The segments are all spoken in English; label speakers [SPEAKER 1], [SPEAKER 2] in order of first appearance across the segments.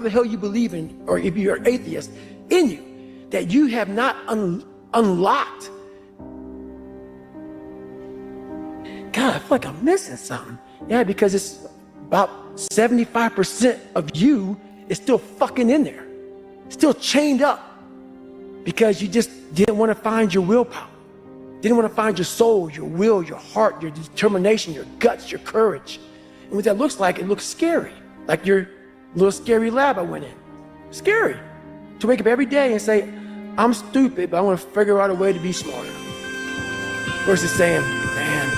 [SPEAKER 1] the hell you believe in, or if you're an atheist, in you, that you have not unlocked. God, I feel like I'm missing something. Yeah, because it's about 75% of you is still fucking in there, still chained up, because you just didn't want to find your willpower, didn't want to find your soul, your will, your heart, your determination, your guts, your courage. And what that looks like, it looks scary, like your little scary lab I went in. Scary to wake up every day and say, I'm stupid, but I want to figure out a way to be smarter. Versus saying, man,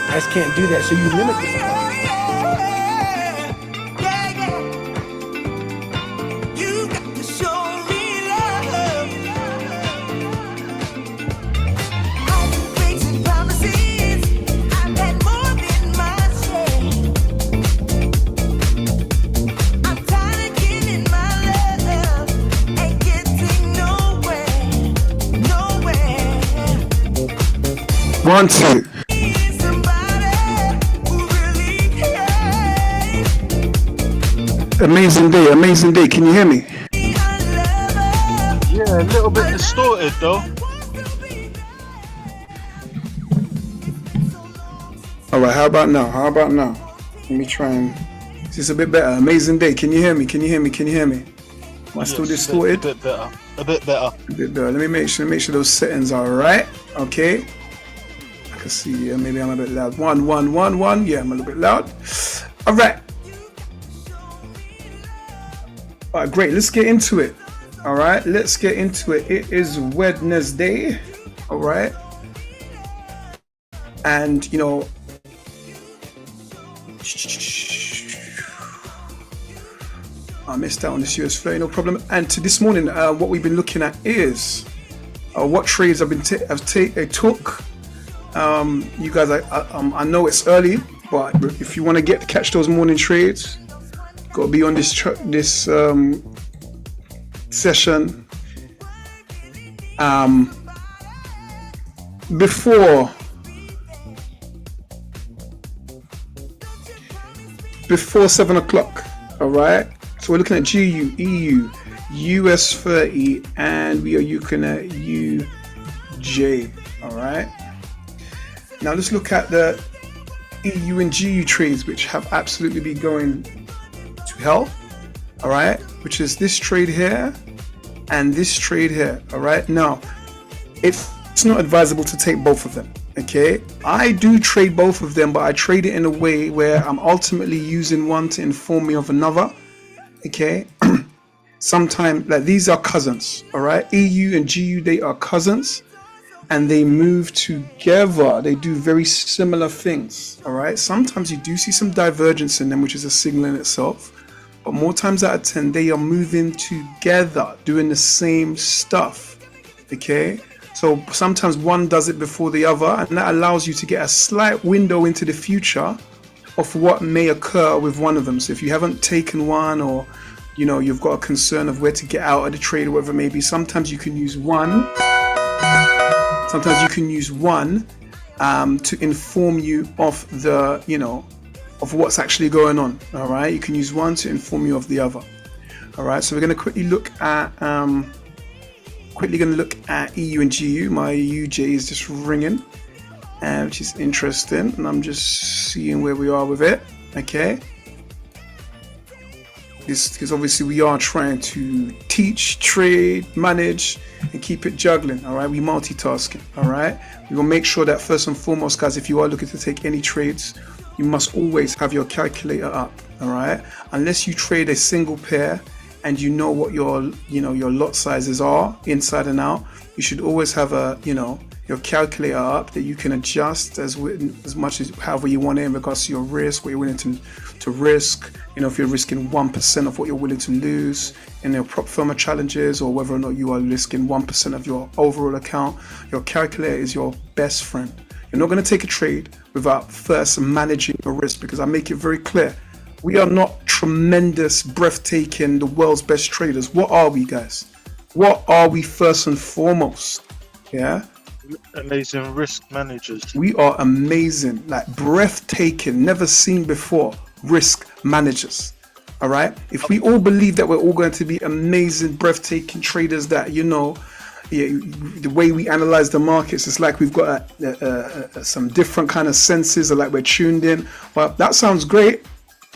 [SPEAKER 1] I just can't do that. So you limit yourself.
[SPEAKER 2] One, two. Amazing day, amazing day. Can you hear me?
[SPEAKER 3] Yeah, a little bit distorted though.
[SPEAKER 2] All right, how about now? How about now? Let me try and. Is this a bit better? Amazing day. Can you hear me? Can you hear me? Can you hear me? Am I still distorted?
[SPEAKER 3] A bit better. A bit better.
[SPEAKER 2] A bit better. Let me make sure those settings are right. Okay. I can see. Maybe I'm a bit loud. One. Yeah, I'm a little bit loud. All right. All right, great. Let's get into it. All right, let's get into it. It is Wednesday. All right. And, you know, I missed out on this US flow, no problem. And to this morning, what we've been looking at is what trades I've been took. You guys, I know it's early, but if you want to catch those morning trades, gotta be on this session before 7 o'clock. All right, so we're looking at GU, EU, US 30, and we are looking at UJ. All right, now let's look at the EU and GU trades, which have absolutely been going to hell. All right, which is this trade here and this trade here. All right, now it's not advisable to take both of them. Okay, I do trade both of them, but I trade it in a way where I'm ultimately using one to inform me of another. Okay, sometimes, like, these are cousins. All right, EU and GU, they are cousins, and they move together. They do very similar things. All right, sometimes you do see some divergence in them, which is a signal in itself, but more times out of 10, they are moving together, doing the same stuff. Okay, so sometimes one does it before the other, and that allows you to get a slight window into the future of what may occur with one of them. So if you haven't taken one, or you've got a concern of where to get out of the trade or whatever it may be, sometimes you can use one. Sometimes you can use one to inform you of the, of what's actually going on. All right, you can use one to inform you of the other. All right, so we're going to quickly look at EU and GU. My UJ is just ringing, which is interesting, and I'm just seeing where we are with it. Okay, because obviously we are trying to teach, trade, manage, and keep it juggling. All right, we multitasking. All right, we will make sure that first and foremost, guys, if you are looking to take any trades, you must always have your calculator up. All right, unless you trade a single pair and you know what your lot sizes are inside and out, you should always have your calculator up that you can adjust as much as however you want it in regards to your risk, what you're willing to risk. If you're risking 1% of what you're willing to lose in your prop firma challenges, or whether or not you are risking 1% of your overall account, your calculator is your best friend. You're not going to take a trade without first managing your risk, because I make it very clear, we are not tremendous, breathtaking, the world's best traders. What are we, guys? What are we first and foremost? Yeah?
[SPEAKER 3] Amazing risk managers.
[SPEAKER 2] We are amazing, like breathtaking, never seen before risk managers. All right. If we all believe that we're all going to be amazing, breathtaking traders, that yeah, the way we analyze the markets, it's like we've got some different kind of senses, or like we're tuned in. Well, that sounds great.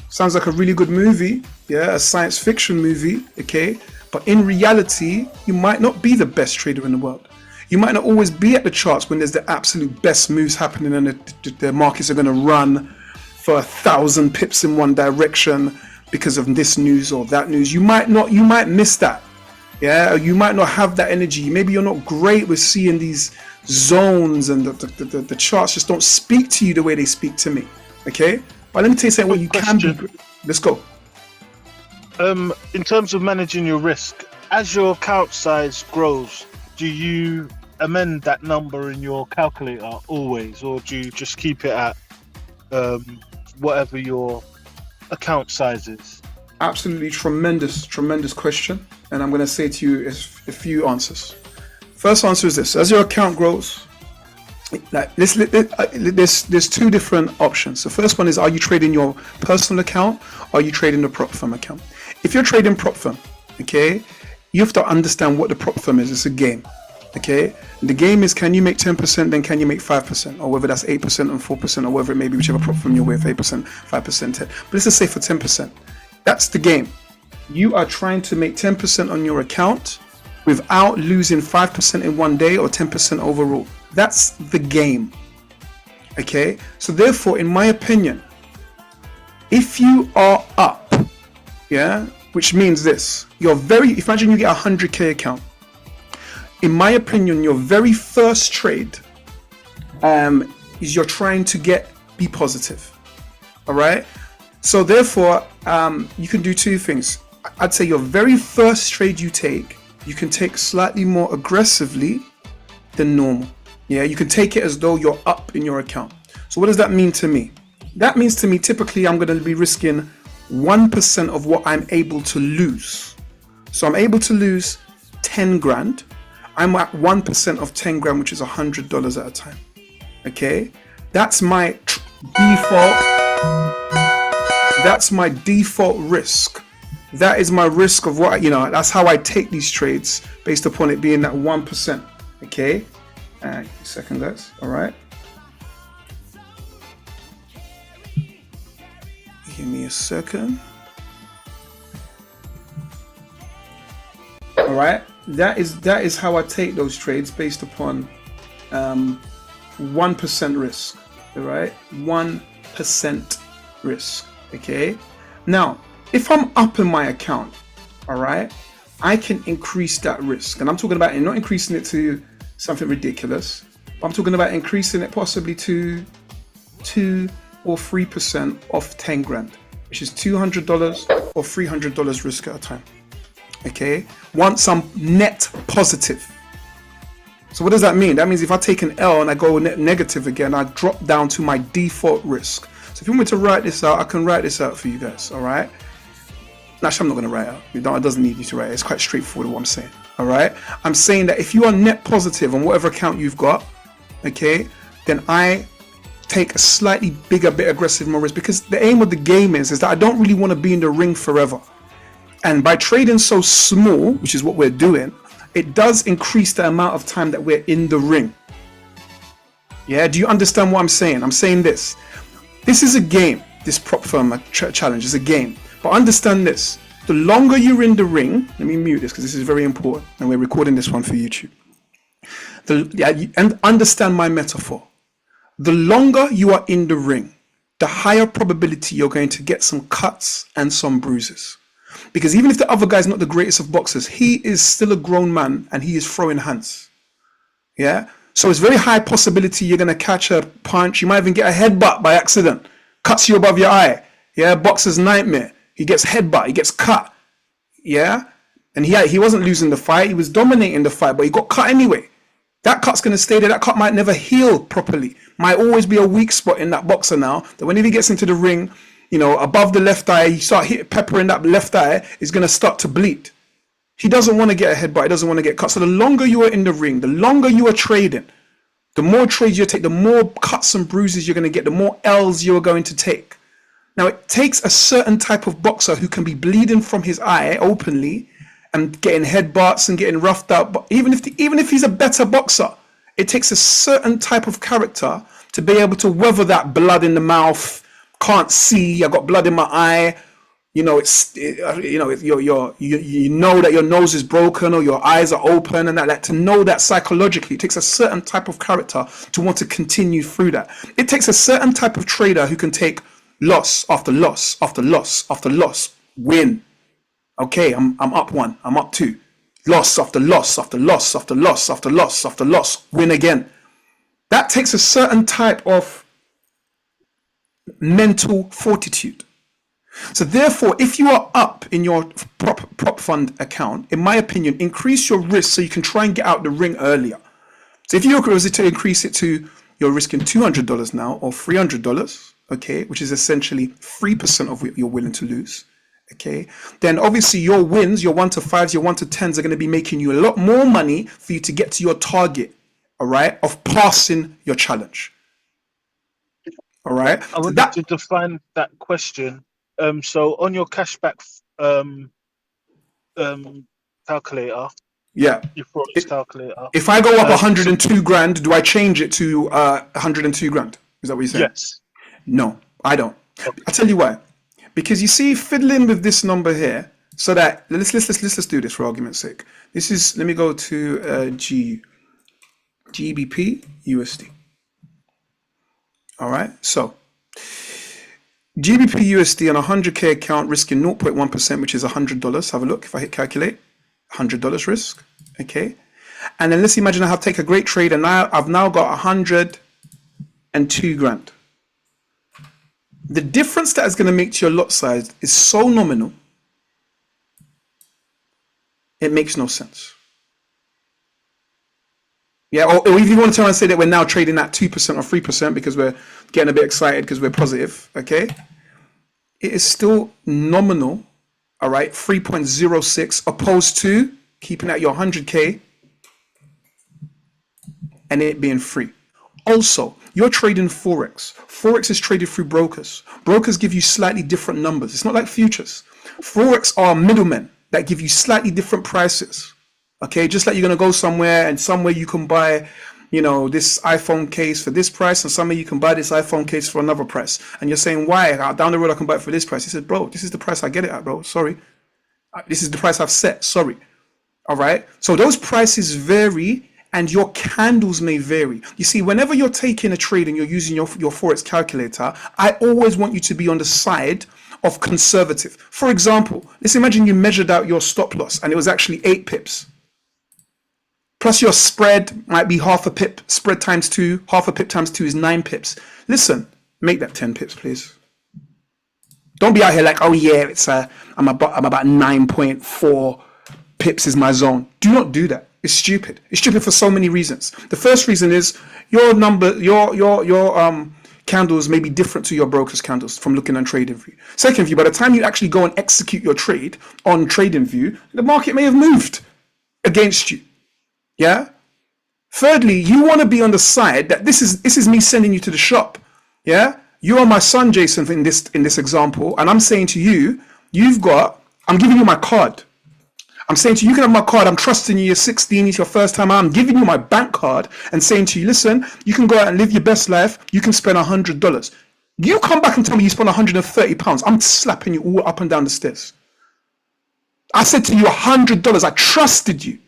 [SPEAKER 2] Sounds like a really good movie, yeah, a science fiction movie, okay? But in reality, you might not be the best trader in the world. You might not always be at the charts when there's the absolute best moves happening and the markets are going to run for 1,000 pips in one direction because of this news or that news. You might miss that. Yeah, you might not have that energy. Maybe you're not great with seeing these zones, and the charts just don't speak to you the way they speak to me. Okay? But let me tell you something, what you can be. Let's go.
[SPEAKER 3] In terms of managing your risk, as your account size grows, do you amend that number in your calculator always, or do you just keep it at whatever your account size is?
[SPEAKER 2] Absolutely tremendous question. And I'm going to say to you a few answers. First answer is this: as your account grows, like there's two different options. The first one is, are you trading your personal account, or are you trading the prop firm account? If you're trading prop firm, okay, you have to understand what the prop firm is. It's a game, okay? The game is, can you make 10%, then can you make 5%, or whether that's 8% and 4%, or whether it may be whichever prop firm you're with, 8%, 5%, 10. But let's just say for 10%. That's the game. You are trying to make 10% on your account without losing 5% in one day or 10% overall. That's the game. Okay? So therefore, in my opinion, if you are up, yeah, which means this, imagine you get a 100K account. In my opinion, your very first trade is you're trying to be positive. All right? So therefore, you can do two things. I'd say your very first trade you can take slightly more aggressively than normal. Yeah, you can take it as though you're up in your account. So what does that mean to me? That means to me, typically, I'm going to be risking 1% of what I'm able to lose. So I'm able to lose 10 grand. I'm at 1% of 10 grand, which is $100 at a time. Okay, that's my default risk. That is my risk of what, that's how I take these trades, based upon it being that 1%. Okay, second, guys. All right, give me a second. All right, that is how I take those trades, based upon 1% risk. All right, 1% risk. Okay, now if I'm up in my account, all right, I can increase that risk. And I'm talking about not increasing it to something ridiculous, but I'm talking about increasing it possibly to 2 or 3% off 10 grand, which is $200 or $300 risk at a time. Okay, once I'm net positive. So what does that mean? That means if I take an L and I go negative again, I drop down to my default risk. So if you want me to write this out, I can write this out for you guys. All right. Actually, I'm not going to write it out. It doesn't need you to write it. It's quite straightforward what I'm saying. All right. I'm saying that if you are net positive on whatever account you've got, okay, then I take a slightly bigger, bit aggressive more risk, because the aim of the game is that I don't really want to be in the ring forever. And by trading so small, which is what we're doing, it does increase the amount of time that we're in the ring. Yeah. Do you understand what I'm saying? I'm saying this. This is a game. This prop firm challenge is a game. But understand this, the longer you're in the ring, let me mute this because this is very important, and we're recording this one for YouTube. And understand my metaphor. The longer you are in the ring, the higher probability you're going to get some cuts and some bruises. Because even if the other guy's not the greatest of boxers, he is still a grown man and he is throwing hands. Yeah? So it's very high possibility you're going to catch a punch. You might even get a headbutt by accident. Cuts you above your eye. Yeah? Boxer's nightmare. He gets headbutt, he gets cut, yeah? And he wasn't losing the fight, he was dominating the fight, but he got cut anyway. That cut's going to stay there. That cut might never heal properly. Might always be a weak spot in that boxer now, that whenever he gets into the ring, above the left eye, you start peppering that left eye, is going to start to bleed. He doesn't want to get a headbutt, he doesn't want to get cut. So the longer you are in the ring, the longer you are trading, the more trades you take, the more cuts and bruises you're going to get, the more L's you are going to take. Now, it takes a certain type of boxer who can be bleeding from his eye openly and getting headbutts and getting roughed up. But even if he's a better boxer, it takes a certain type of character to be able to weather that blood in the mouth, can't see, I got blood in my eye. You know, you know that your nose is broken or your eyes are open, and that, like, to know that psychologically, it takes a certain type of character to want to continue through that. It takes a certain type of trader who can take loss after loss after loss after loss, win. Okay, I'm up 1, I'm up 2, loss after loss after loss after loss after loss after loss, win again. That takes a certain type of mental fortitude. So therefore, if you are up in your prop fund account, in my opinion, increase your risk so you can try and get out the ring earlier. So if you're going to increase it to, you're risking $200 now or $300, okay, which is essentially 3% of what you're willing to lose, okay, then obviously your wins, your 1 to 5s, your 1 to 10s are going to be making you a lot more money for you to get to your target, all right, of passing your challenge. All right.
[SPEAKER 3] I want you to define that question. So on your cashback calculator,
[SPEAKER 2] yeah,
[SPEAKER 3] your Forex calculator.
[SPEAKER 2] If I go up 102 grand, do I change it to 102 grand? Is that what you're saying?
[SPEAKER 3] Yes.
[SPEAKER 2] No, I don't.
[SPEAKER 3] Okay.
[SPEAKER 2] I'll tell you why. Because you see, fiddling with this number here, so that let's do this for argument's sake. This is, let me go to GBP USD. All right, so GBP USD on a 100k account risking 0.1%, which is $100. Have a look if I hit calculate, $100 risk. Okay, and then let's imagine I have take a great trade, and now I've now got 102 grand. The difference that is going to make to your lot size is so nominal, it makes no sense. Yeah, or if you want to try and say that we're now trading at 2% or 3% because we're getting a bit excited because we're positive, okay? It is still nominal, all right, 3.06 opposed to keeping at your 100K and it being free. Also, you're trading Forex. Forex is traded through brokers. Brokers give you slightly different numbers. It's not like futures. Forex are middlemen that give you slightly different prices. Okay, just like you're going to go somewhere and somewhere you can buy, you know, this iPhone case for this price, and somewhere you can buy this iPhone case for another price. And you're saying, why? Down the road I can buy it for this price. He said, bro, this is the price I get it at, bro. Sorry. This is the price I've set. Sorry. All right. So those prices vary and your candles may vary. You see, whenever you're taking a trade and you're using your Forex calculator, I always want you to be on the side of conservative. For example, let's imagine you measured out your stop loss and it was actually 8 pips. Plus your spread might be half a pip. Spread times 2, half a pip times 2 is 9 pips. Listen, make that 10 pips, please. Don't be out here like, oh yeah, it's I'm about 9.4 pips is my zone. Do not do that. It's stupid. It's stupid for so many reasons. The first reason is your candles may be different to your broker's candles from looking on TradingView. Second view, by the time you actually go and execute your trade on TradingView, the market may have moved against you. Yeah. Thirdly, you want to be on the side that this is me sending you to the shop. Yeah. You are my son, Jason, in this example, and I'm saying to you, I'm giving you my card. I'm saying to you, you can have my card. I'm trusting you. You're 16. It's your first time. I'm giving you my bank card and saying to you, listen, you can go out and live your best life. You can spend $100. You come back and tell me you spent £130. I'm slapping you all up and down the stairs. I said to you $100. I trusted you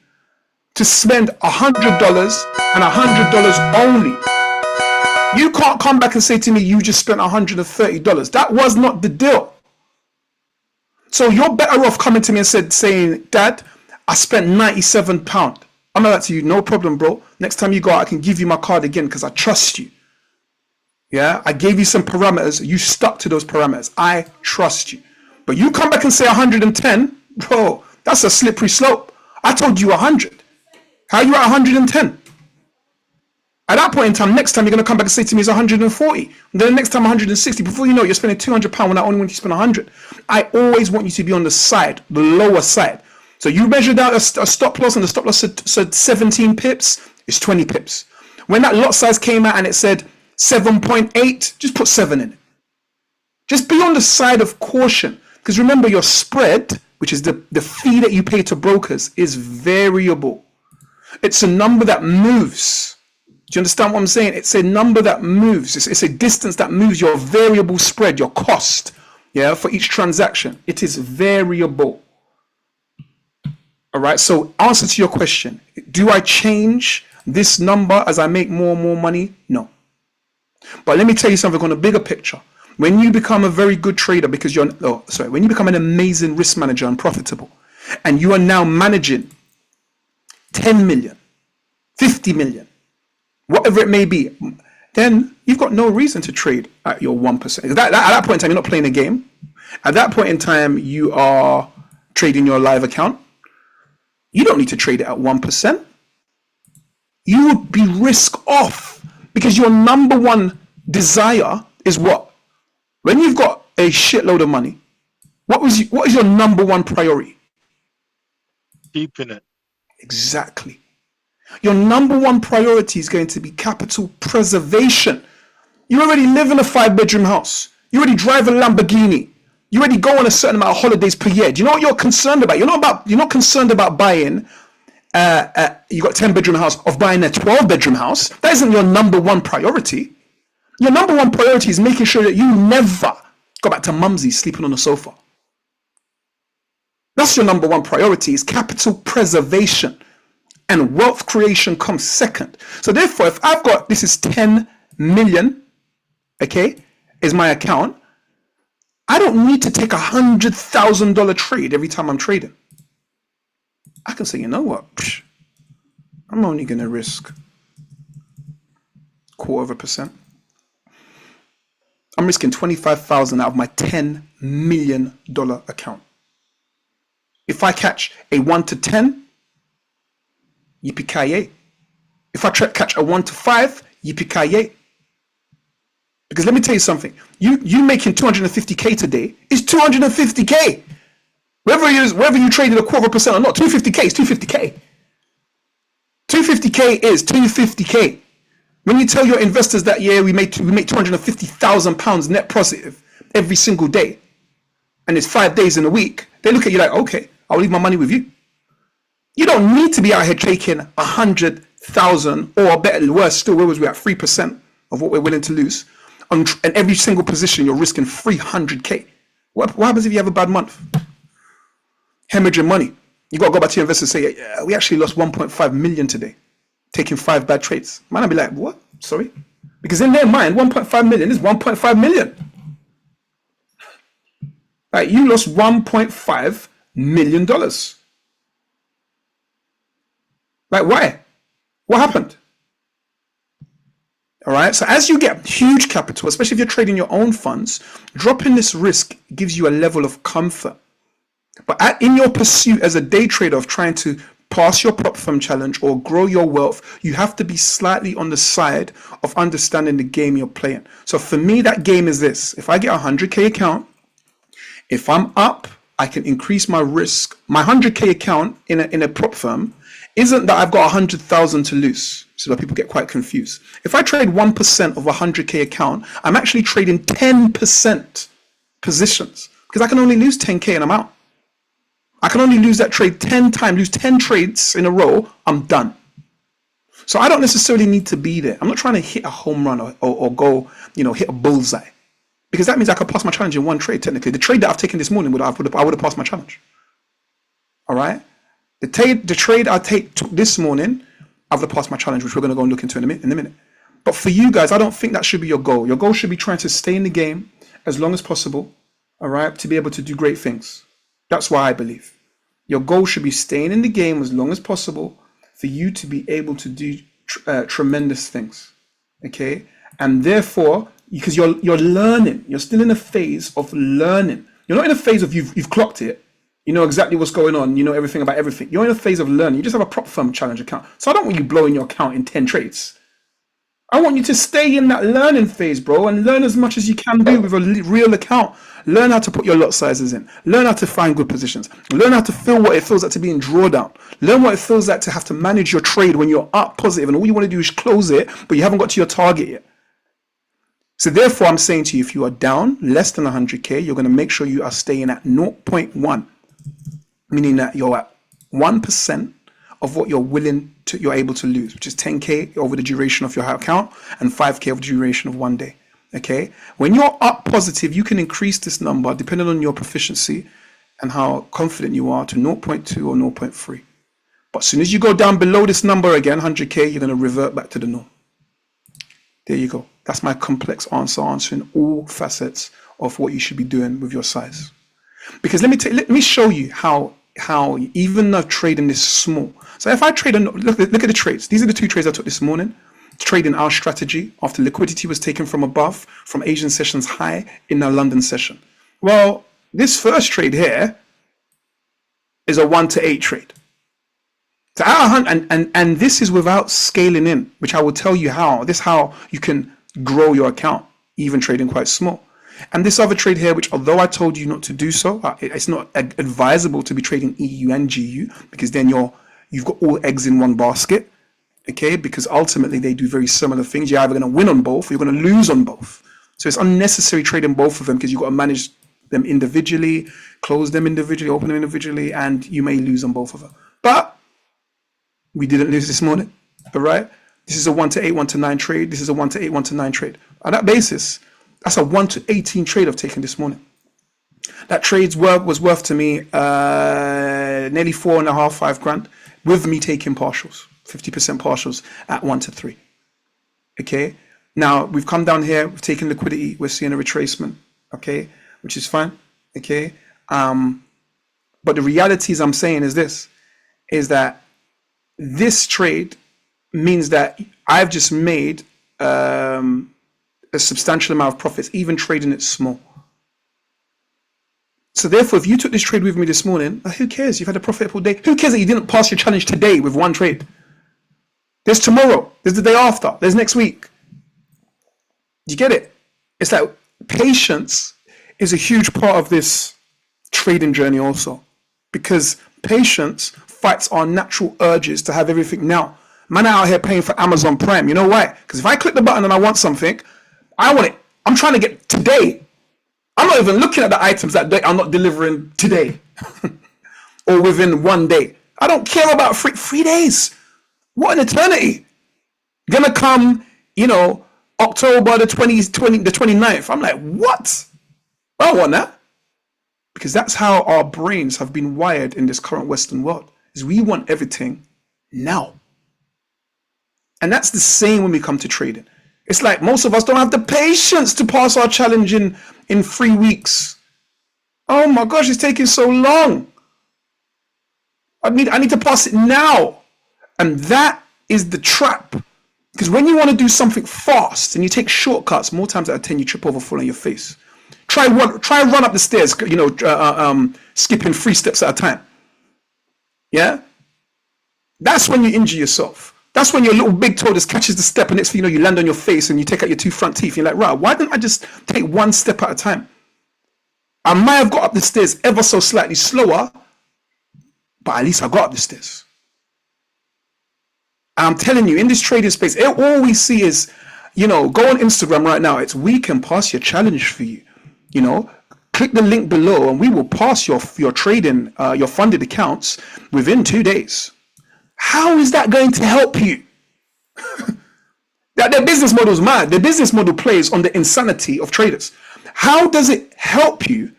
[SPEAKER 2] to spend $100 and $100 only. You can't come back and say to me, you just spent $130. That was not the deal. So you're better off coming to me and saying, Dad, I spent £97. I'm like to you, no problem, bro. Next time you go out, I can give you my card again because I trust you. Yeah, I gave you some parameters. You stuck to those parameters. I trust you. But you come back and say 110, bro, that's a slippery slope. I told you 100. How are you at 110? At that point in time, next time you're going to come back and say to me it's 140. And then the next time 160. Before you know it, you're spending £200 when I only want you to spend 100. I always want you to be on the side, the lower side. So you measured out a stop loss and the stop loss said 17 pips. It's 20 pips. When that lot size came out and it said 7.8, just put 7 in it. Just be on the side of caution. Because remember, your spread, which is the fee that you pay to brokers, is variable. It's a number that moves. Do you understand what I'm saying? It's a number that moves. It's a distance that moves your variable spread, your cost, yeah, for each transaction. It is variable. All right. So answer to your question, do I change this number as I make more and more money? No. But let me tell you something on a bigger picture. When you become a very good trader, because when you become an amazing risk manager and profitable, and you are now managing 10 million, 50 million, whatever it may be, then you've got no reason to trade at your 1%. At that point in time, you're not playing a game. At that point in time, you are trading your live account. You don't need to trade it at 1%. You would be risk off, because your number one desire is what? When you've got a shitload of money, what is your number one priority?
[SPEAKER 3] Keeping it.
[SPEAKER 2] Exactly. Your number one priority is going to be capital preservation. You already live in a 5-bedroom house. You already drive a Lamborghini. You already go on a certain amount of holidays per year. Do you know what you're concerned about? You're not concerned about buying you got a 10-bedroom house, of buying a 12-bedroom house. That isn't your number one priority. Your number one priority is making sure that you never go back to mumsy sleeping on the sofa. That's your number one priority, is capital preservation, and wealth creation comes second. So therefore, if I've got, this is 10 million, okay, is my account, I don't need to take $100,000 trade every time I'm trading. I can say, you know what, I'm only going to risk 0.25%. I'm risking 25,000 out of my $10 million account. If I catch a 1 to 10, yippee-ki-yay. If I catch a 1 to 5, yippee-ki-yay. Because let me tell you something, you making 250K today is 250K. Whether you traded 0.25% or not, 250K is 250K. 250K is 250K. When you tell your investors that, yeah, we make £250,000 net positive every single day, and it's 5 days in a week, they look at you like, okay, I'll leave my money with you. You don't need to be out here taking 100,000, or better, worse still, where was we at 3% of what we're willing to lose? And every single position, you're risking 300K. What happens if you have a bad month? Hemorrhaging money. You got to go back to your investors and say, yeah, we actually lost 1.5 million today, taking 5 bad trades. Man, I'd be like, what? Sorry? Because in their mind, 1.5 million is 1.5 million. Like, you lost $1.5 million. Like, why? What happened? All right. So as you get huge capital, especially if you're trading your own funds, dropping this risk gives you a level of comfort. But in your pursuit as a day trader of trying to pass your prop firm challenge or grow your wealth, you have to be slightly on the side of understanding the game you're playing. So for me, that game is this. If I get a 100K account, if I'm up, I can increase my risk. My 100K account in a prop firm isn't that I've got 100,000 to lose. So that people get quite confused. If I trade 1% of a 100K account, I'm actually trading 10% positions, because I can only lose 10K and I'm out. I can only lose that trade 10 times, lose 10 trades in a row, I'm done. So I don't necessarily need to be there. I'm not trying to hit a home run or go, hit a bullseye, because that means I could pass my challenge in one trade. Technically, the trade that I've taken this morning, I would have passed my challenge. All right. The trade I took this morning, I would have passed my challenge, which we're going to go and look into in a minute. But for you guys, I don't think that should be your goal. Your goal should be trying to stay in the game as long as possible. All right. To be able to do great things. That's why I believe your goal should be staying in the game as long as possible for you to be able to do tremendous things. Okay. And therefore, because you're learning, you're still in a phase of learning. You're not in a phase of you've clocked it. You know exactly what's going on. You know everything about everything. You're in a phase of learning. You just have a prop firm challenge account. So I don't want you blowing your account in 10 trades. I want you to stay in that learning phase, bro, and learn as much as you can do with a real account. Learn how to put your lot sizes in. Learn how to find good positions. Learn how to feel what it feels like to be in drawdown. Learn what it feels like to have to manage your trade when you're up positive and all you want to do is close it, but you haven't got to your target yet. So therefore, I'm saying to you, if you are down less than 100K, you're going to make sure you are staying at 0.1, meaning that you're at 1% of what you're able to lose, which is 10K over the duration of your account and 5K over the duration of 1 day. Okay. When you're up positive, you can increase this number depending on your proficiency and how confident you are to 0.2 or 0.3. But as soon as you go down below this number again, 100K, you're going to revert back to the norm. There you go. That's my complex answer, answering all facets of what you should be doing with your size. Because let me show you how even though trading is small. So if I trade, look at the trades. These are the 2 trades I took this morning. Trading our strategy after liquidity was taken from above, from Asian sessions high in the London session. Well, this first trade here is a 1 to 8 trade. So and this is without scaling in, which I will tell you how. This is how you can grow your account, even trading quite small. And this other trade here, which although I told you not to do so, it's not advisable to be trading EU and GU, because then you've got all eggs in one basket. Okay, because ultimately they do very similar things. You're either going to win on both or you're going to lose on both. So it's unnecessary trading both of them because you've got to manage them individually, close them individually, open them individually, and you may lose on both of them. But we didn't lose this morning. All right. This is a 1 to 8, 1 to 9 trade. This is a 1 to 8, 1 to 9 trade. On that basis, that's a 1 to 18 trade I've taken this morning. That trade's was worth to me nearly 4.5, 5 grand with me taking partials. 50% partials at 1 to 3. Okay. Now we've come down here, we've taken liquidity, we're seeing a retracement. Okay, which is fine. Okay. But the realities I'm saying is this, is that this trade means that I've just made a substantial amount of profits, even trading it small. So therefore, if you took this trade with me this morning, who cares? You've had a profitable day. Who cares that you didn't pass your challenge today with 1 trade? There's tomorrow. There's the day after. There's next week. You get it? It's like patience is a huge part of this trading journey also, because patience fights our natural urges to have everything now. Man out here paying for Amazon Prime. You know why? Because if I click the button and I want something, I want it. I'm trying to get today. I'm not even looking at the items that I'm not delivering today or within 1 day. I don't care about 3 days. What an eternity. Gonna come, October the 29th. I'm like, what? I don't want that. Because that's how our brains have been wired in this current Western world, is we want everything now. And that's the same when we come to trading. It's like most of us don't have the patience to pass our challenge in 3 weeks. Oh my gosh, it's taking so long. I need to pass it now. And that is the trap. Because when you want to do something fast and you take shortcuts, more times out of 10 you trip over, fall on your face. Try run up the stairs, skipping 3 steps at a time. Yeah? That's when you injure yourself. That's when your little big toe just catches the step and next thing you know, you land on your face and you take out your 2 front teeth. You're like, right, why didn't I just take 1 step at a time? I might have got up the stairs ever so slightly slower, but at least I got up the stairs. I'm telling you, in this trading space, all we see is, go on Instagram right now. It's we can pass your challenge for you. Click the link below and we will pass your trading, your funded accounts within 2 days. How is that going to help you? That their business model is mad. Their business model plays on the insanity of traders. How does it help you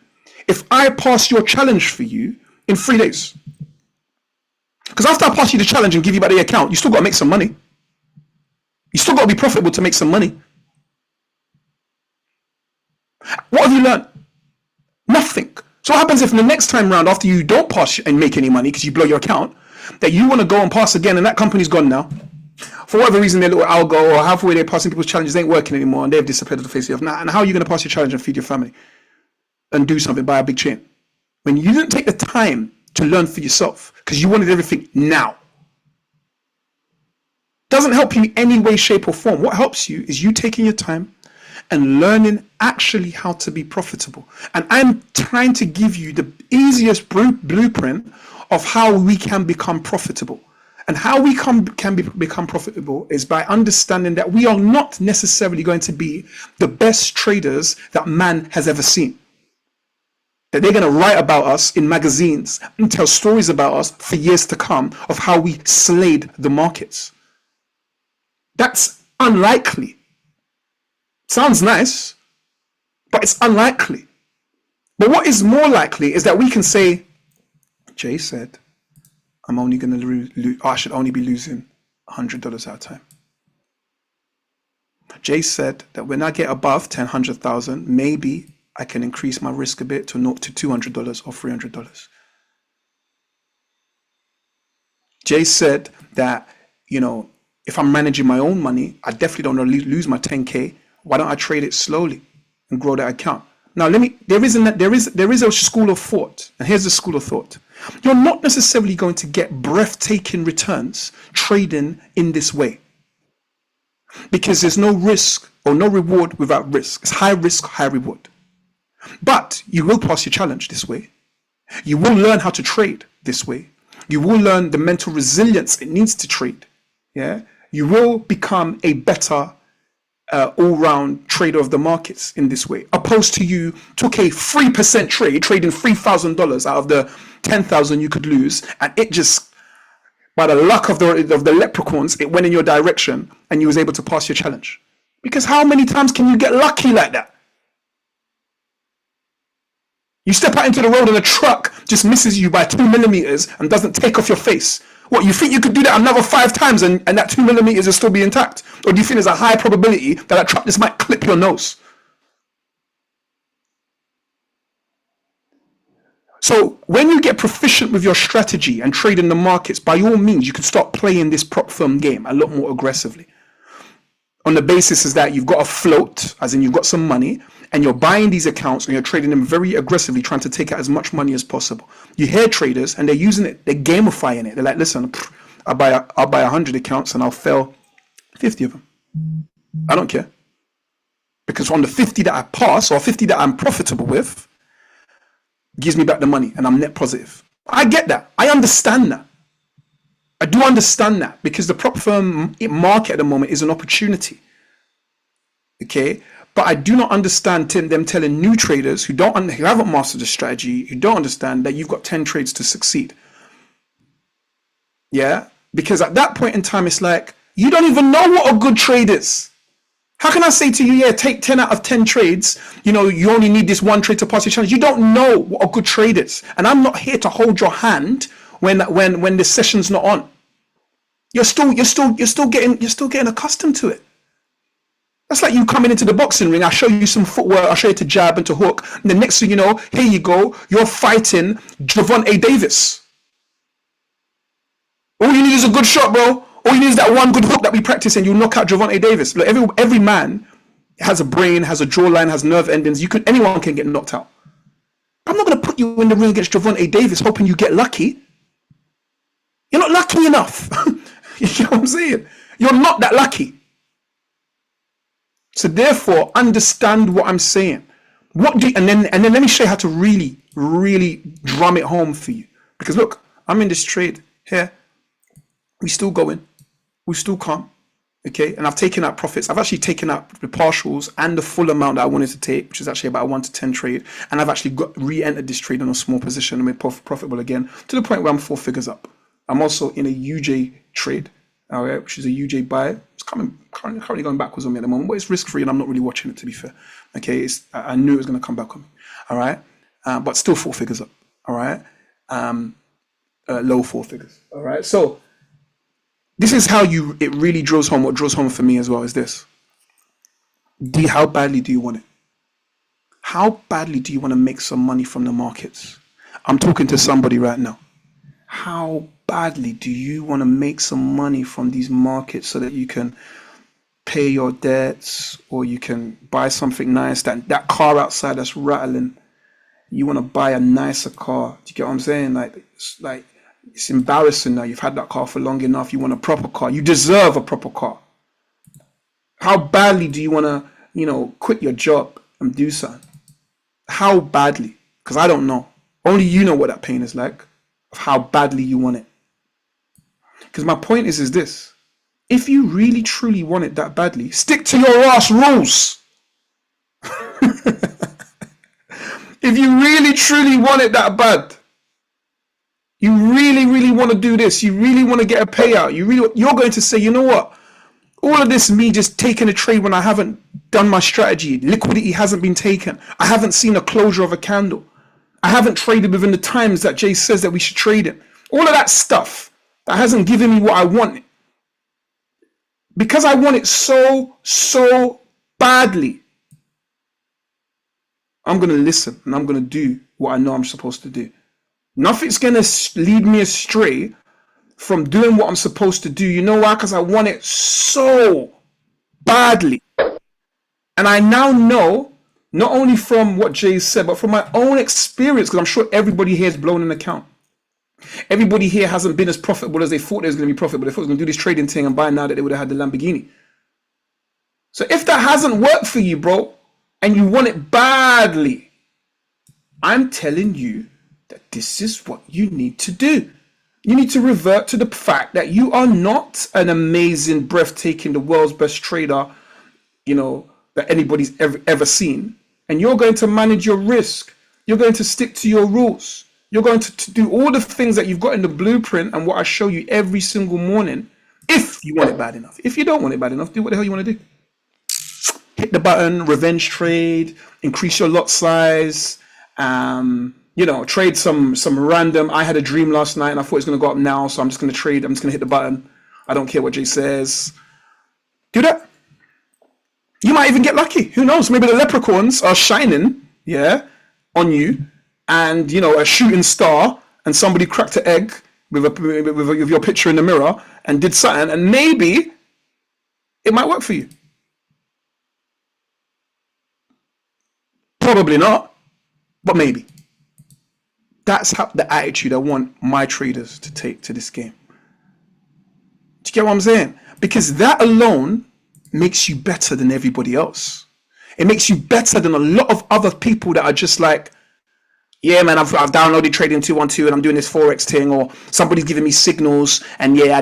[SPEAKER 2] if I pass your challenge for you in 3 days? Because after I pass you the challenge and give you back the account, you still got to make some money. You still got to be profitable to make some money. What have you learned? Nothing. So what happens if the next time round, after you don't pass and make any money because you blow your account, that you want to go and pass again and that company's gone now? For whatever reason, their little algo or halfway they're passing people's challenges ain't working anymore and they've disappeared off the face of the earth. And how are you going to pass your challenge and feed your family and do something, buy a big chain? When you didn't take the time to learn for yourself because you wanted everything now. Doesn't help you in any way, shape or form. What helps you is you taking your time and learning actually how to be profitable. And I'm trying to give you the easiest blueprint of how we can become profitable. And how we become profitable is by understanding that we are not necessarily going to be the best traders that man has ever seen. That they're going to write about us in magazines and tell stories about us for years to come of how we slayed the markets. That's unlikely. Sounds nice, but it's unlikely. But what is more likely is that we can say, Jay said, I'm only going to I should only be losing $100 at a time. Jay said that when I get above 100,000, maybe I can increase my risk a bit to $200 or $300. Jay said that, you know, if I'm managing my own money, I definitely don't want to lose my 10K. Why don't I trade it slowly and grow that account? Now, there is a school of thought, and here's the school of thought. You're not necessarily going to get breathtaking returns trading in this way, because there's no risk or no reward without risk. It's high risk, high reward. But you will pass your challenge this way. You will learn how to trade this way. You will learn the mental resilience it needs to trade. Yeah, you will become a better all-round trader of the markets in this way, opposed to you took a 3% trade, trading $3,000 out of the 10,000 you could lose, and it just, by the luck of the leprechauns, it went in your direction and you was able to pass your challenge. Because how many times can you get lucky like that? You step out into the road and a truck just misses you by 2 millimeters and doesn't take off your face. What, you think you could do that another 5 times and that 2 millimeters will still be intact? Or do you think there's a high probability that truck just might clip your nose? So when you get proficient with your strategy and trading the markets, by all means, you can start playing this prop firm game a lot more aggressively. On the basis is that you've got a float, as in you've got some money, and you're buying these accounts and you're trading them very aggressively, trying to take out as much money as possible. You hear traders and they're using it, they're gamifying it. They're like, listen, I'll buy 100 accounts and I'll fail 50 of them. I don't care. Because on the 50 that I pass or 50 that I'm profitable with, gives me back the money and I'm net positive. I get that. I understand that. I do understand that, because the prop firm market at the moment is an opportunity. Okay? But I do not understand them telling new traders who haven't mastered the strategy, who don't understand that you've got 10 trades to succeed. Yeah? Because at that point in time, it's like, you don't even know what a good trade is. How can I say to you, yeah, take 10 out of 10 trades, you only need this one trade to pass your challenge. You don't know what a good trade is. And I'm not here to hold your hand when the session's not on. You're still getting accustomed to it. That's like you coming into the boxing ring. I show you some footwork. I show you to jab and to hook. And the next thing you know, here you go. You're fighting Gervonta Davis. All you need is a good shot, bro. All you need is that one good hook that we practice, and you knock out Gervonta Davis. Look, every man has a brain, has a jawline, has nerve endings. Anyone can get knocked out. I'm not going to put you in the ring against Gervonta Davis hoping you get lucky. You're not lucky enough. You know what I'm saying? You're not that lucky. So therefore, understand what I'm saying. And then let me show you how to really, really drum it home for you. Because look, I'm in this trade here. We still going. We still calm. Okay, and I've taken out profits. I've actually taken out the partials and the full amount that I wanted to take, which is actually about a 1 to 10 trade. And I've actually re-entered this trade in a small position and made profitable again, to the point where I'm 4 figures up. I'm also in a UJ trade, all right, which is a UJ buy. It's currently going backwards on me at the moment, but it's risk-free and I'm not really watching it, to be fair. Okay, I knew it was going to come back on me, all right, but still 4 figures up, all right, low 4 figures, all right. So this is how it really draws home. What draws home for me as well is this: how badly do you want it? How badly do you want to make some money from the markets? I'm talking to somebody right now. How badly do you want to make some money from these markets so that you can pay your debts, or you can buy something nice? That car outside that's rattling, you want to buy a nicer car. Do you get what I'm saying? It's embarrassing now. You've had that car for long enough. You want a proper car. You deserve a proper car. How badly do you want to, quit your job and do something? How badly? Because I don't know. Only you know what that pain is like, of how badly you want it. Because my point is this. If you really truly want it that badly, stick to your ass rules. If you really truly want it that bad, you really want to do this, you really want to get a payout, you're going to say, you know what? All of this, me just taking a trade when I haven't done my strategy, liquidity hasn't been taken, I haven't seen a closure of a candle, I haven't traded within the times that Jay says that we should trade in. All of that stuff that hasn't given me what I want. Because I want it so badly, I'm going to listen and I'm going to do what I know I'm supposed to do. Nothing's going to lead me astray from doing what I'm supposed to do. You know why? Because I want it so badly. And I now know, not only from what Jay said, but from my own experience, because I'm sure everybody here has blown an account. Everybody here hasn't been as profitable as they thought they was going to be profitable. They thought they was going to do this trading thing and buy now that they would have had the Lamborghini. So if that hasn't worked for you, bro, and you want it badly, I'm telling you that this is what you need to do. You need to revert to the fact that you are not an amazing, breathtaking, the world's best trader, you know, that anybody's ever seen. And you're going to manage your risk. You're going to stick to your rules. You're going to do all the things that you've got in the blueprint and what I show you every single morning, if you want it bad enough. If you don't want it bad enough, do what the hell you want to do. Hit the button, revenge trade, increase your lot size, you know, trade some random. I had a dream last night and I thought it's going to go up now, so I'm just going to trade. I'm just going to hit the button. I don't care what Jay says. Do that. You might even get lucky. Who knows? Maybe the leprechauns are shining, yeah, on you, and you know, a shooting star, and somebody cracked an egg with your picture in the mirror and did something, and maybe it might work for you. Probably not, but maybe. That's how the attitude I want my traders to take to this game. Do you get what I'm saying? Because that alone makes you better than everybody else. It makes you better than a lot of other people that are just like, yeah, man, I've downloaded Trading 212 and I'm doing this Forex thing, or somebody's giving me signals, and yeah,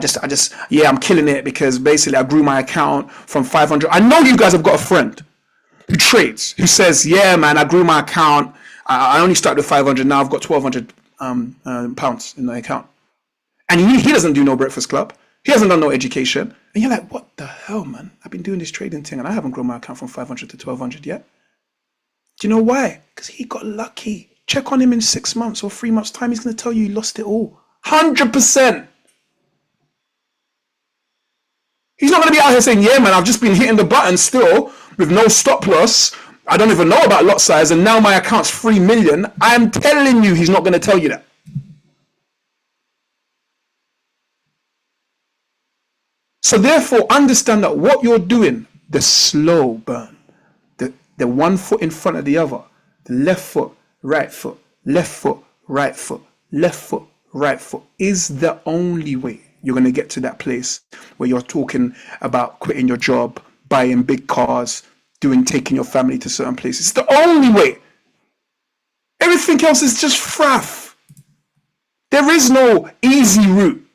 [SPEAKER 2] yeah, I'm killing it because basically I grew my account from 500. I know you guys have got a friend who trades, who says, yeah, man, I grew my account. I only started with 500. Now I've got 1,200 pounds in the account. And he doesn't do no breakfast club. He hasn't done no education. And you're like, what the hell, man? I've been doing this trading thing and I haven't grown my account from 500 to 1,200 yet. Do you know why? Because he got lucky. Check on him in 6 months or 3 months' time. He's going to tell you he lost it all. 100%. He's not going to be out here saying, yeah, man, I've just been hitting the button still with no stop loss. I don't even know about lot size, and now my account's 3 million. I am telling you, he's not going to tell you that. So therefore, understand that what you're doing, the slow burn, the one foot in front of the other, the left foot, right foot, left foot, right foot, left foot, right foot, is the only way you're going to get to that place where you're talking about quitting your job, buying big cars, taking your family to certain places. It's the only way. Everything else is just faff. There is no easy route.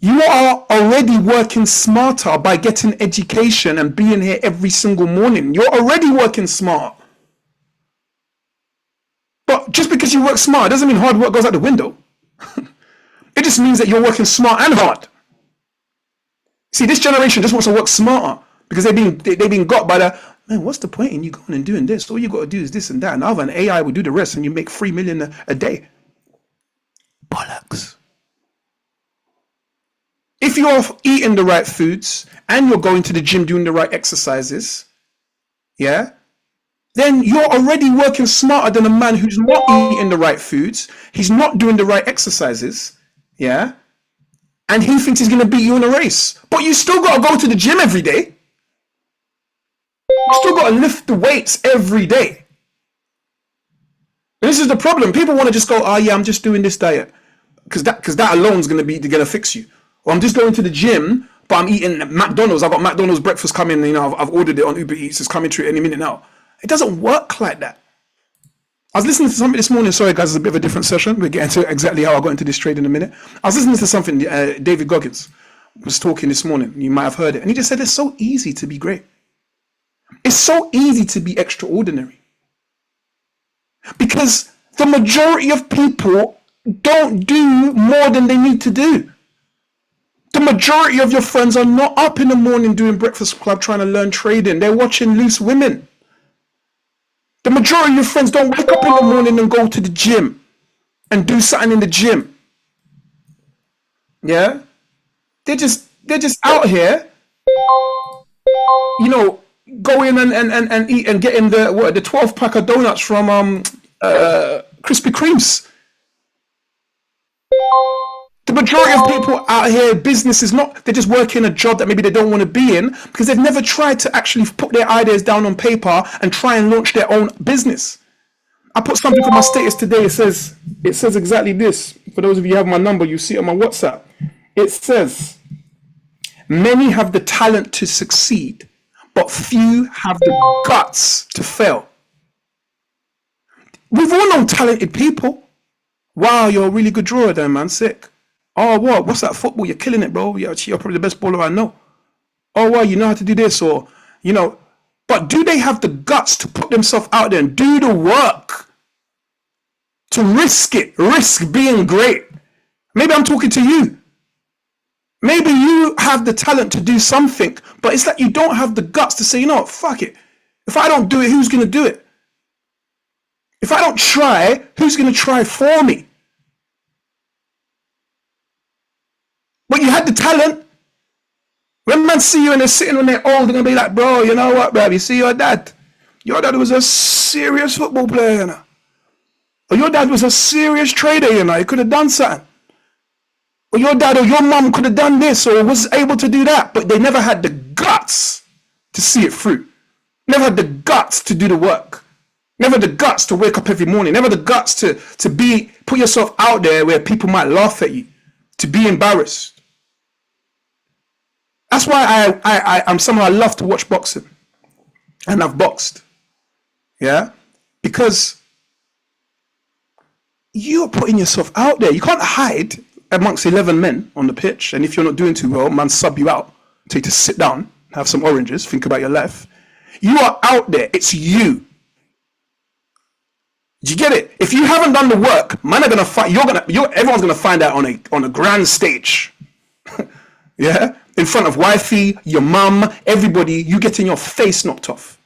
[SPEAKER 2] You are already working smarter by getting education and being here every single morning. You're already working smart. But just because you work smart doesn't mean hard work goes out the window. It just means that you're working smart and hard. See, this generation just wants to work smarter because they've been got by the, man, what's the point in you going and doing this? All you got to do is this and that. And other than AI will do the rest and you make 3 million a day. Bollocks. If you're eating the right foods and you're going to the gym doing the right exercises, yeah, then you're already working smarter than a man who's not eating the right foods. He's not doing the right exercises, yeah, and he thinks he's going to beat you in a race. But you still got to go to the gym every day. You still got to lift the weights every day. And this is the problem. People want to just go, oh yeah, I'm just doing this diet because that alone is going to fix you. Or I'm just going to the gym, but I'm eating McDonald's. I've got McDonald's breakfast coming. You know, I've ordered it on Uber Eats. It's coming through any minute now. It doesn't work like that. I was listening to something this morning. Sorry, guys, it's a bit of a different session. We'll get into exactly how I got into this trade in a minute. I was listening to something David Goggins was talking this morning. You might have heard it. And he just said it's so easy to be great. It's so easy to be extraordinary. Because the majority of people don't do more than they need to do. The majority of your friends are not up in the morning doing Breakfast Club trying to learn trading. They're watching Loose Women. The majority of your friends don't wake up in the morning and go to the gym and do something in the gym. Yeah? They're just out here, you know, going and eat and getting the 12 pack of donuts from Krispy Kremes. The majority of people out here, business is not, they're just working a job that maybe they don't want to be in because they've never tried to actually put their ideas down on paper and try and launch their own business. I put something on my status today. It says exactly this. For those of you who have my number, you see it on my WhatsApp. It says, many have the talent to succeed, but few have the guts to fail. We've all known talented people. Wow, you're a really good drawer there, man. Sick. Oh, what? What's that football? You're killing it, bro. You're probably the best bowler I know. Oh, well, you know how to do this, or, you know. But do they have the guts to put themselves out there and do the work? To risk it, risk being great. Maybe I'm talking to you. Maybe you have the talent to do something, but it's like you don't have the guts to say, you know what, fuck it. If I don't do it, who's going to do it? If I don't try, who's going to try for me? But you had the talent. When man see you and they're sitting when they're old, they're going to be like, bro, you know what, bro? You see your dad? Your dad was a serious football player, you know. Or your dad was a serious trader, you know. He could have done something. Or your dad or your mum could have done this or was able to do that. But they never had the guts to see it through. Never had the guts to do the work. Never the guts to wake up every morning. Never the guts to put yourself out there where people might laugh at you. To be embarrassed. That's why I'm someone I love to watch boxing. And I've boxed. Yeah? Because you're putting yourself out there. You can't hide amongst 11 men on the pitch. And if you're not doing too well, man sub you out. Tell you to sit down, have some oranges, think about your life. You are out there. It's you. Do you get it? If you haven't done the work, man are gonna fight. Everyone's gonna find out on a grand stage. Yeah? In front of wifey, your mum, everybody, you getting your face knocked off.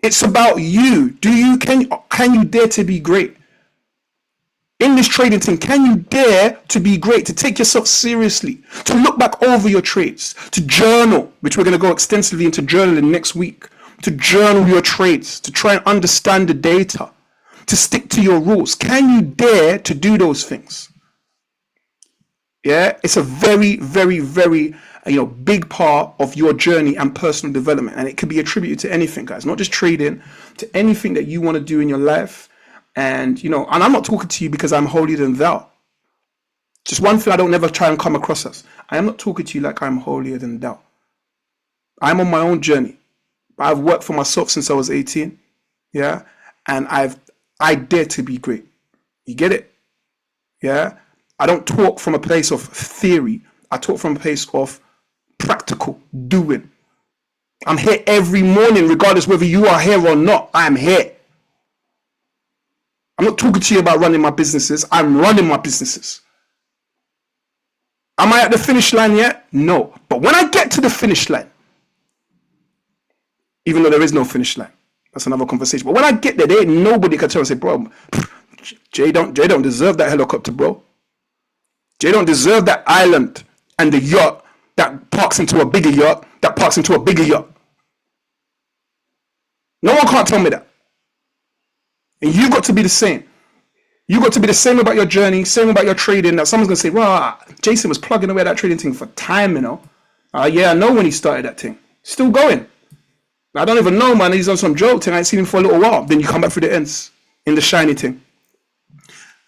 [SPEAKER 2] It's about you. Can you dare to be great? In this trading thing, can you dare to be great, to take yourself seriously, to look back over your trades, to journal, which we're going to go extensively into journaling next week, to journal your trades, to try and understand the data, to stick to your rules. Can you dare to do those things? Yeah, it's a very, very, very, big part of your journey and personal development. And it can be attributed to anything, guys, not just trading, to anything that you want to do in your life. And, and I'm not talking to you because I'm holier than thou. Just one thing I don't never try and come across as. I am not talking to you like I'm holier than thou. I'm on my own journey. I've worked for myself since I was 18. Yeah. And I dare to be great. You get it? Yeah. I don't talk from a place of theory. I talk from a place of practical doing. I'm here every morning, regardless whether you are here or not. I'm here. I'm not talking to you about running my businesses. I'm running my businesses. Am I at the finish line yet? No. But when I get to the finish line, even though there is no finish line, that's another conversation. But when I get there, ain't nobody can tell and say, bro, Jay don't deserve that helicopter, bro. Jay don't deserve that island and the yacht that parks into a bigger yacht, that parks into a bigger yacht. No one can't tell me that. And you've got to be the same. You've got to be the same about your journey, same about your trading. That someone's going to say, well, Jason was plugging away that trading thing for time, Yeah, I know when he started that thing. Still going. I don't even know, man. He's on some joke thing. I ain't seen him for a little while. Then you come back through the ends in the shiny thing.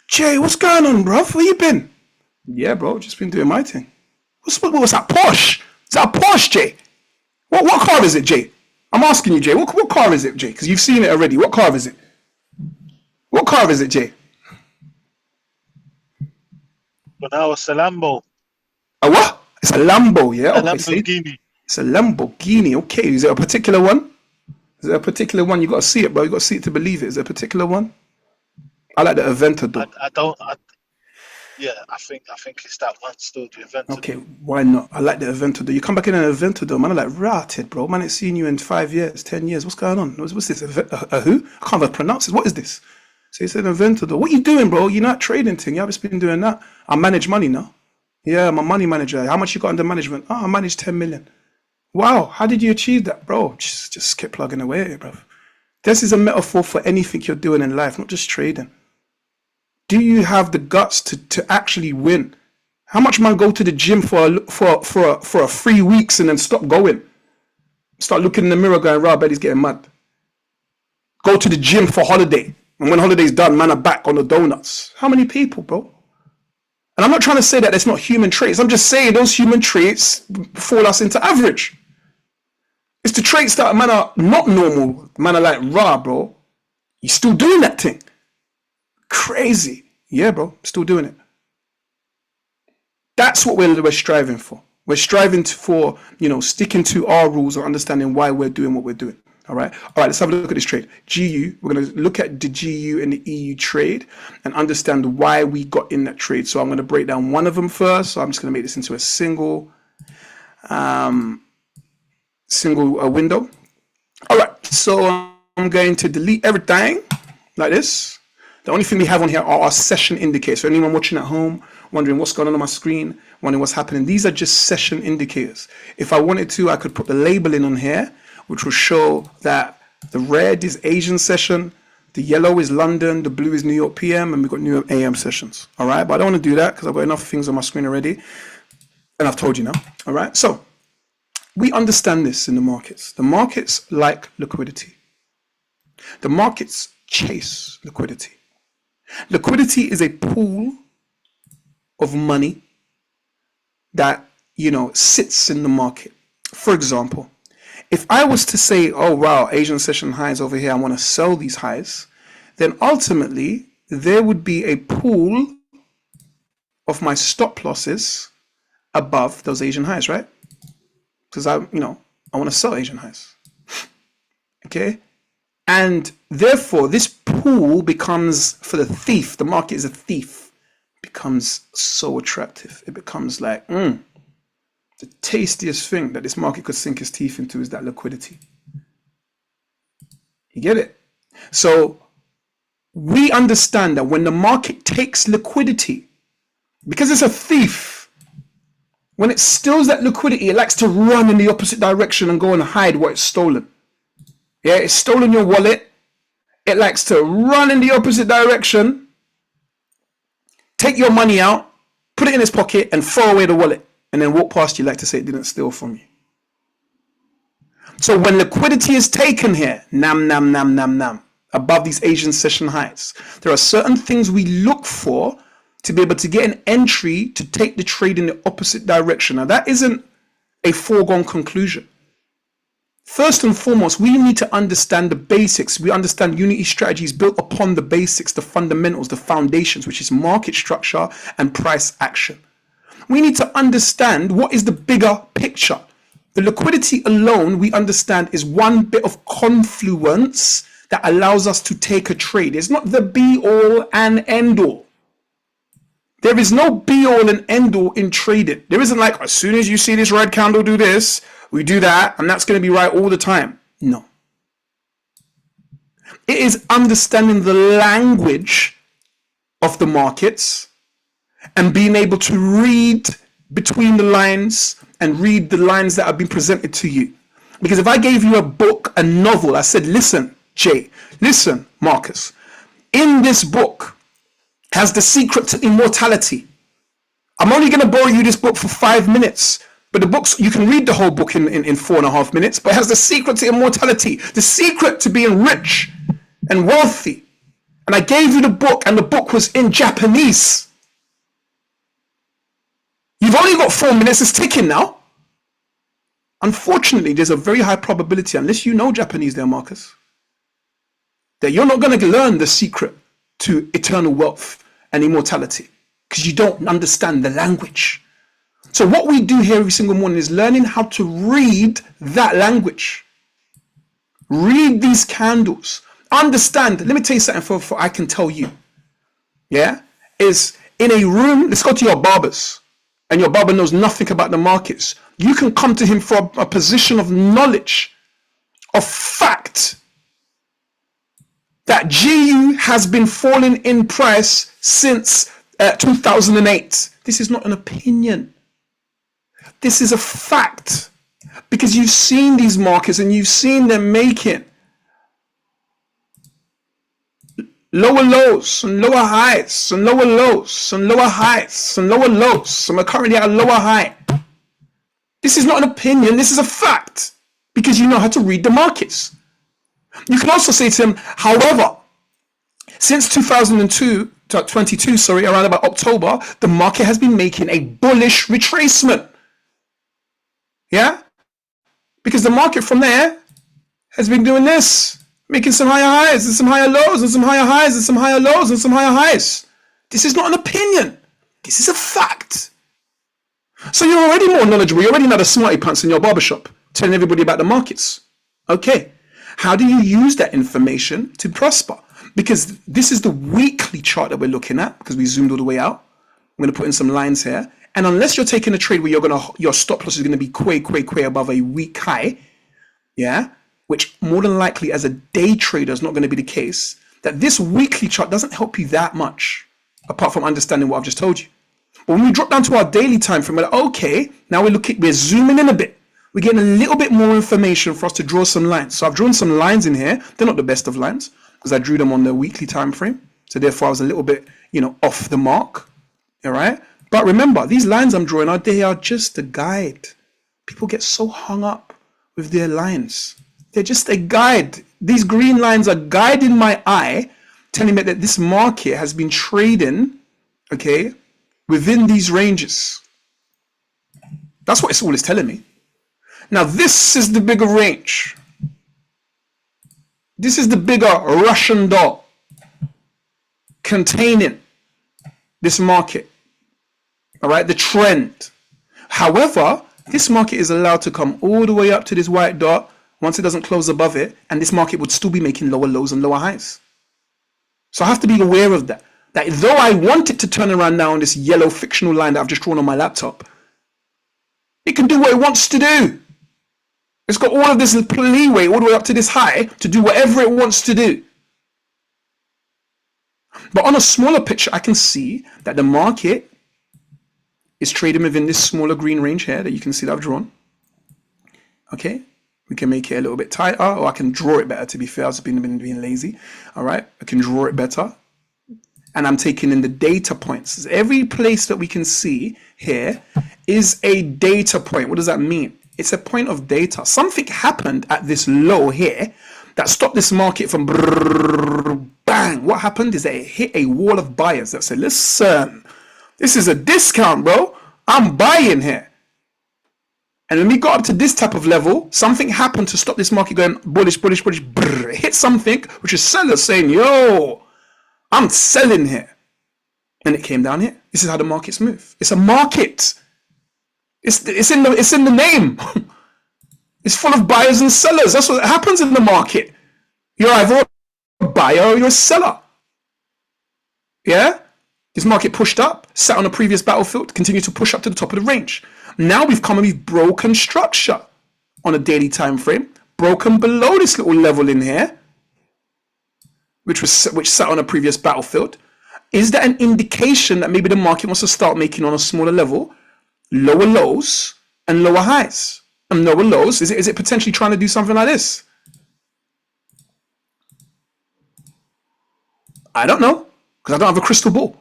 [SPEAKER 2] Jay, what's going on, bro? Where you been? Yeah, bro, just been doing my thing. What's that Porsche? Is that a Porsche, Jay? What car is it, Jay? I'm asking you, Jay. What car is it, Jay? Because you've seen it already. What car is it? What car is it, Jay?
[SPEAKER 3] But now it's a Lambo,
[SPEAKER 2] A what? It's a Lambo, yeah?
[SPEAKER 3] a
[SPEAKER 2] Okay, see?
[SPEAKER 3] Lamborghini.
[SPEAKER 2] It's a Lamborghini. Okay, is it a particular one? Is there a particular one? You got to see it, bro. You got to see it to believe it. Is there a particular one? I like the Aventador.
[SPEAKER 3] I don't. Yeah, I think it's that one still, the event.
[SPEAKER 2] Okay, why not? I like the Aventador. You come back in an Aventador, man. I'm like, rotted, bro. Man, ain't seen you in 5 years, 10 years. What's going on? What's this? A who? I can't even pronounce it. What is this? So he said Aventador. What you doing, bro? You're not trading thing. You haven't been doing that. I manage money now. Yeah, I'm a money manager. How much you got under management? Oh, I manage 10 million. Wow, how did you achieve that, bro? Just keep plugging away at it, bro. This is a metaphor for anything you're doing in life, not just trading. Do you have the guts to actually win? How much man go to the gym for a 3 weeks and then stop going? Start looking in the mirror going, "Rah, Betty's getting mad." Go to the gym for holiday, and when holiday's done, man are back on the donuts. How many people, bro? And I'm not trying to say that it's not human traits. I'm just saying those human traits fall us into average. It's the traits that man are not normal. Man are like, "Rah, bro, you still doing that thing? Crazy." Yeah, bro, still doing it. That's what we're striving for. We're striving for, sticking to our rules or understanding why we're doing what we're doing. All right, let's have a look at this trade. GU, we're going to look at the GU and the EU trade and understand why we got in that trade. So I'm going to break down one of them first. So I'm just going to make this into a single window. All right, so I'm going to delete everything like this. The only thing we have on here are our session indicators. So anyone watching at home, wondering what's going on my screen, wondering what's happening, these are just session indicators. If I wanted to, I could put the labeling on here, which will show that the red is Asian session, the yellow is London, the blue is New York PM, and we've got New York AM sessions. All right, but I don't want to do that because I've got enough things on my screen already. And I've told you now. All right, so we understand this in the markets. The markets like liquidity. The markets chase liquidity. Liquidity is a pool of money that, sits in the market. For example, if I was to say, "Oh, wow, Asian session highs over here, I want to sell these highs," then ultimately there would be a pool of my stop losses above those Asian highs, right? Because I want to sell Asian highs. Okay? And therefore, this pool becomes, for the thief, the market is a thief, becomes so attractive. It becomes like, the tastiest thing that this market could sink its teeth into is that liquidity. You get it? So we understand that when the market takes liquidity, because it's a thief, when it steals that liquidity, it likes to run in the opposite direction and go and hide what it's stolen. Yeah, it's stolen your wallet. It likes to run in the opposite direction, take your money out, put it in his pocket, and throw away the wallet, and then walk past you like to say it didn't steal from you. So when liquidity is taken here, above these Asian session highs, there are certain things we look for to be able to get an entry to take the trade in the opposite direction. Now, that isn't a foregone conclusion. First and foremost, we need to understand the basics. We understand Unity strategies built upon the basics, the fundamentals, the foundations, which is market structure and price action. We need to understand what is the bigger picture. The liquidity alone, we understand, is one bit of confluence that allows us to take a trade. It's not the be-all and end-all. There is no be-all and end-all in trading. There isn't like, as soon as you see this red candle do this, we do that, and that's going to be right all the time. No. It is understanding the language of the markets and being able to read between the lines and read the lines that have been presented to you. Because if I gave you a book, a novel, I said, "Listen, Jay, listen, Marcus, in this book has the secret to immortality. I'm only going to borrow you this book for 5 minutes. But the books, you can read the whole book in 4.5 minutes, but it has the secret to immortality, the secret to being rich and wealthy. And I gave you the book, and the book was in Japanese. You've only got 4 minutes, it's ticking now. Unfortunately, there's a very high probability, unless you know Japanese there, Marcus, that you're not going to learn the secret to eternal wealth and immortality because you don't understand the language. So what we do here every single morning is learning how to read that language. Read these candles. Understand. Let me tell you something for I can tell you. Yeah? Is in a room, let's go to your barbers, and your barber knows nothing about the markets. You can come to him for a position of knowledge, of fact, that GU has been falling in price since 2008. This is not an opinion. This is a fact. Because you've seen these markets and you've seen them making lower lows and lower highs and lower lows and lower highs and lower lows. And we're currently at a lower high. This is not an opinion. This is a fact. Because you know how to read the markets. You can also say to him, however, since 2022, around about October, the market has been making a bullish retracement. Yeah? Because the market from there has been doing this, making some higher highs and some higher lows and some higher highs and some higher lows and some higher highs. This is not an opinion. This is a fact. So you're already more knowledgeable. You're already not a smarty pants in your barbershop telling everybody about the markets. Okay. How do you use that information to prosper? Because this is the weekly chart that we're looking at because we zoomed all the way out. I'm going to put in some lines here. And unless you're taking a trade where your stop loss is going to be quay above a week high, yeah, which more than likely as a day trader is not going to be the case, that this weekly chart doesn't help you that much, apart from understanding what I've just told you. But when we drop down to our daily time frame, we're like, okay, now we're zooming in a bit. We're getting a little bit more information for us to draw some lines. So I've drawn some lines in here. They're not the best of lines because I drew them on the weekly time frame. So therefore I was a little bit, off the mark. All right. But remember, these lines I'm drawing they are just a guide. People get so hung up with their lines. They're just a guide. These green lines are guiding my eye, telling me that this market has been trading, okay, within these ranges. That's what it's all telling me. Now, this is the bigger range. This is the bigger Russian doll containing this market. All right, the trend. However, this market is allowed to come all the way up to this white dot once it doesn't close above it, and this market would still be making lower lows and lower highs. So I have to be aware of that. That though I want it to turn around now on this yellow fictional line that I've just drawn on my laptop, it can do what it wants to do. It's got all of this leeway all the way up to this high to do whatever it wants to do. But on a smaller picture, I can see that the market is trading within this smaller green range here that you can see that I've drawn. Okay, we can make it a little bit tighter, or I can draw it better, to be fair. I've just been being lazy. All right, I can draw it better. And I'm taking in the data points. Every place that we can see here is a data point. What does that mean? It's a point of data. Something happened at this low here that stopped this market from bang. What happened is that it hit a wall of buyers that said, listen, this is a discount, bro. I'm buying here. And when we got up to this type of level, something happened to stop this market going bullish, bullish, bullish. It hit something, which is sellers saying, yo, I'm selling here. And it came down here. This is how the markets move. It's a market. It's in the name. It's full of buyers and sellers. That's what happens in the market. You're either a buyer or you're a seller. Yeah? This market pushed up, sat on a previous battlefield, continued to push up to the top of the range. Now we've come and we've broken structure on a daily time frame, broken below this little level in here, which sat on a previous battlefield. Is that an indication that maybe the market wants to start making on a smaller level lower lows and lower highs? And lower lows, is it potentially trying to do something like this? I don't know, because I don't have a crystal ball.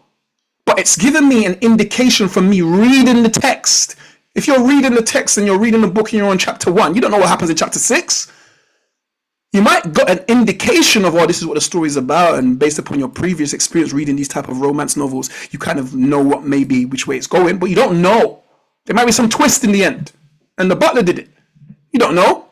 [SPEAKER 2] But it's given me an indication from me reading the text. If you're reading the text and you're reading the book and you're on chapter 1, you don't know what happens in chapter 6. You might got an indication of, this is what the story is about, and based upon your previous experience reading these type of romance novels, you kind of know which way it's going, but you don't know. There might be some twist in the end, and the butler did it. You don't know.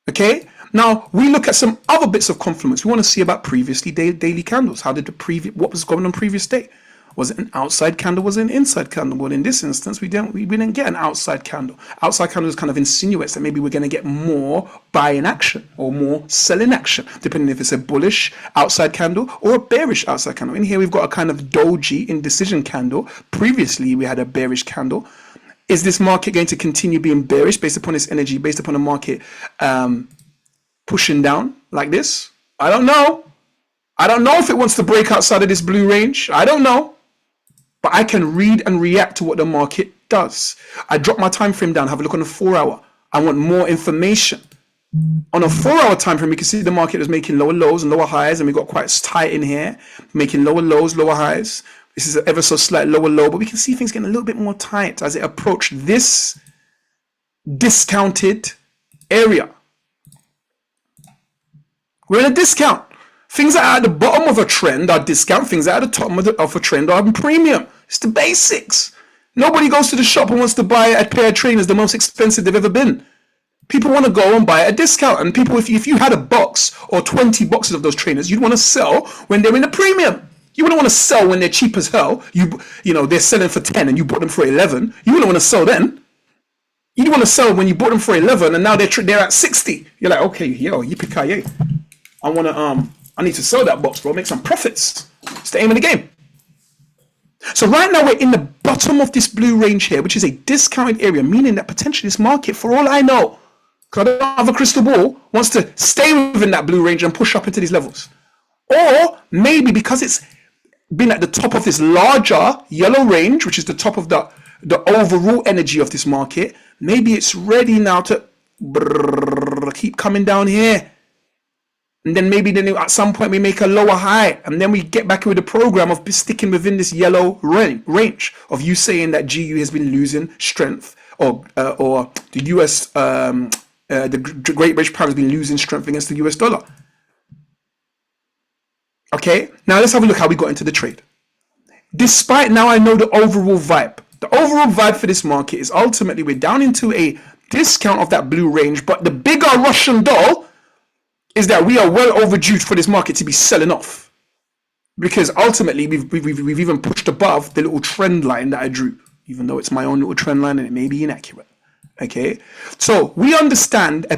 [SPEAKER 2] Okay? Now we look at some other bits of confluence. We want to see about previously daily candles. How did the what was going on previous day? Was it an outside candle? Was it an inside candle? Well, in this instance, we didn't get an outside candle. Outside candles kind of insinuates that maybe we're going to get more buying action or more selling action, depending if it's a bullish outside candle or a bearish outside candle. In here, we've got a kind of doji indecision candle. Previously, we had a bearish candle. Is this market going to continue being bearish based upon its energy, based upon the market pushing down like this? I don't know. I don't know if it wants to break outside of this blue range. I don't know. But I can read and react to what the market does. I drop my time frame down, have a look on the 4 hour. I want more information. On a 4 hour time frame, you can see the market is making lower lows and lower highs, and we got quite tight in here, making lower lows, lower highs. This is an ever so slight lower low, but we can see things getting a little bit more tight as it approached this discounted area. We're in a discount. Things that are at the bottom of a trend are discount. Things that are at the top of a trend are premium. It's the basics. Nobody goes to the shop and wants to buy a pair of trainers the most expensive they've ever been. People want to go and buy at a discount. And people, if you had a box or 20 boxes of those trainers, you'd want to sell when they're in a premium. You wouldn't want to sell when they're cheap as hell. You know, they're selling for 10 and you bought them for 11. You wouldn't want to sell then. You'd want to sell when you bought them for 11 and now they're at 60. You're like, okay, yo, yippee-ki-yay. I need to sell that box, bro. Make some profits. It's the aim of the game. So right now we're in the bottom of this blue range here, which is a discounted area, meaning that potentially this market, for all I know, because I don't have a crystal ball, wants to stay within that blue range and push up into these levels. Or maybe because it's been at the top of this larger yellow range, which is the top of the overall energy of this market, maybe it's ready now to keep coming down here. And then maybe at some point we make a lower high, and then we get back with the program of sticking within this yellow range of you saying that GU has been losing strength, or the US, the Great British Pound has been losing strength against the US dollar. Okay, now let's have a look how we got into the trade. Despite now I know the overall vibe. The overall vibe for this market is ultimately we're down into a discount of that blue range, but the bigger Russian doll is that we are well overdue for this market to be selling off, because ultimately we've even pushed above the little trend line that I drew, even though it's my own little trend line and it may be inaccurate. Okay, so we understand a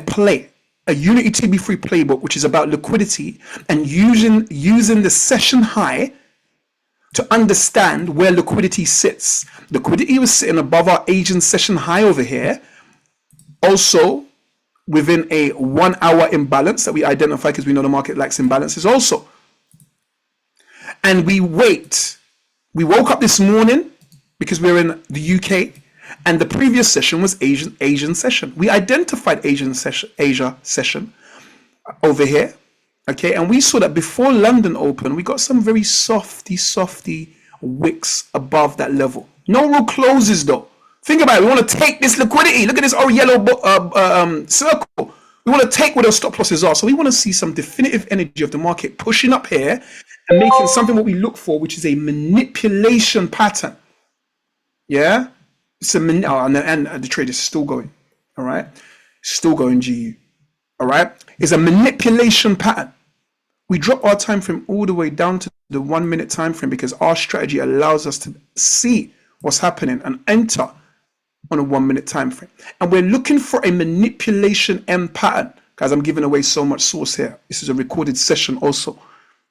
[SPEAKER 2] Unity TB3 playbook, which is about liquidity and using the session high to understand where liquidity sits. Liquidity was sitting above our Asian session high over here, also within a 1 hour imbalance that we identify because we know the market likes imbalances also. And we wait. We woke up this morning because we're in the UK, and the previous session was Asian session. We identified Asia session over here. Okay, and we saw that before London opened, we got some very softy wicks above that level. No real closes though. Think about it. We want to take this liquidity. Look at this yellow circle. We want to take where those stop losses are. So we want to see some definitive energy of the market pushing up here and making something what we look for, which is a manipulation pattern. Yeah, it's and the trade is still going. All right, still going GU. All right, it's a manipulation pattern. We drop our time frame all the way down to the 1 minute time frame because our strategy allows us to see what's happening and enter on a 1 minute time frame. And we're looking for a manipulation M pattern. Guys, I'm giving away so much source here. This is a recorded session also.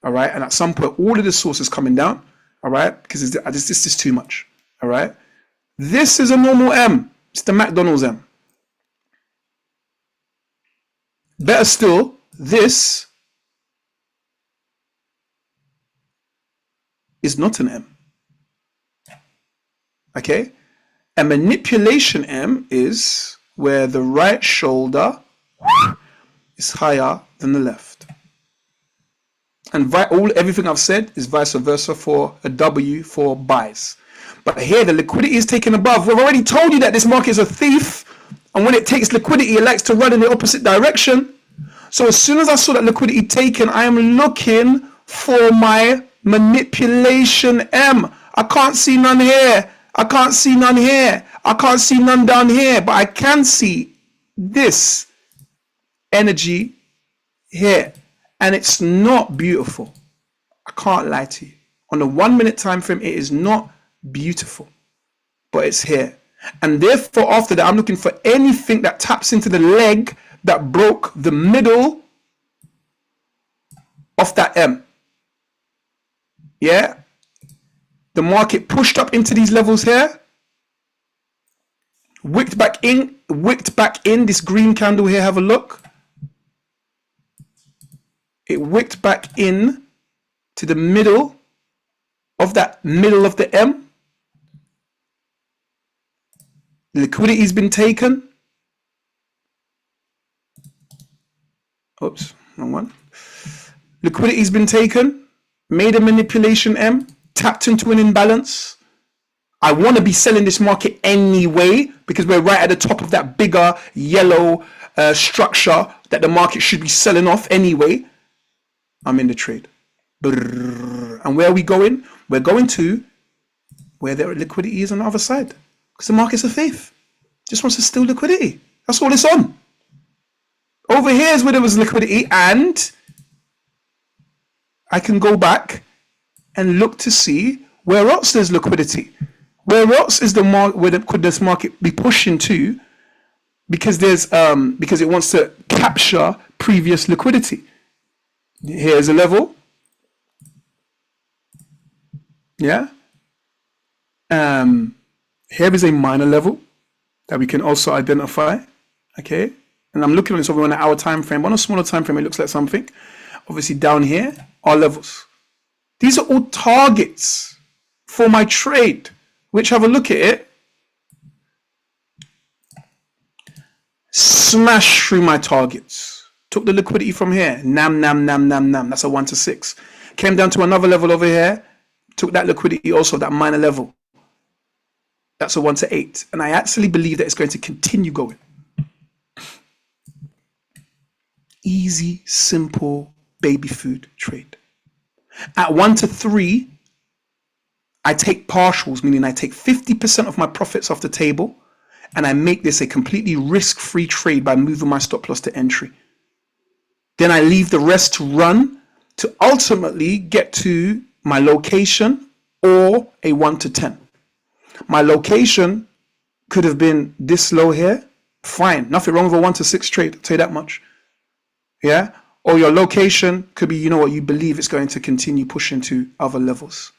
[SPEAKER 2] All right, and at some point all of the source is coming down. All right, because this is too much. All right, this is a normal M. It's the McDonald's M. Better still, this is not an M. Okay, a manipulation M is where the right shoulder is higher than the left, and everything I've said is vice versa for a W for buys. But here the liquidity is taken above. We've already told you that this market is a thief, and when it takes liquidity, it likes to run in the opposite direction. So as soon as I saw that liquidity taken, I am looking for my manipulation M. I can't see none here. I can't see none here. I can't see none down here, but I can see this energy here, and it's not beautiful. I can't lie to you. On the 1 minute time frame, it is not beautiful, but it's here. And therefore, after that, I'm looking for anything that taps into the leg that broke the middle of that M. Yeah. The market pushed up into these levels here, wicked back in this green candle here. Have a look. It wicked back in to the middle of that middle of the M. Liquidity's been taken. Oops, wrong one. Liquidity's been taken, made a manipulation M, tapped into an imbalance. I want to be selling this market anyway because we're right at the top of that bigger yellow structure that the market should be selling off anyway. I'm in the trade. And where are we going? We're going to where the liquidity is on the other side. Because the market's a thief. Just wants to steal liquidity. That's all it's on. Over here is where there was liquidity, and I can go back and look to see where else there's liquidity. Where else is the market? Where could this market be pushing to? Because there's because it wants to capture previous liquidity. Here's a level. Yeah. Here is a minor level that we can also identify. Okay. And I'm looking at this over on an hour time frame. On a smaller time frame, it looks like something. Obviously, down here are levels. These are all targets for my trade, which, have a look at it, smash through my targets. Took the liquidity from here. Nam, nam, nam, nam, nam. That's a 1 to 6. Came down to another level over here. Took that liquidity also, that minor level. That's a 1 to 8. And I actually believe that it's going to continue going. Easy, simple, baby food trade. At 1 to 3, I take partials, meaning I take 50% of my profits off the table, and I make this a completely risk-free trade by moving my stop loss to entry. Then I leave the rest to run to ultimately get to my location or a 1 to 10. My location could have been this low here. Fine. Nothing wrong with a 1 to 6 trade. I'll tell you that much. Yeah. Or your location could be, you know what, you believe it's going to continue pushing to other levels.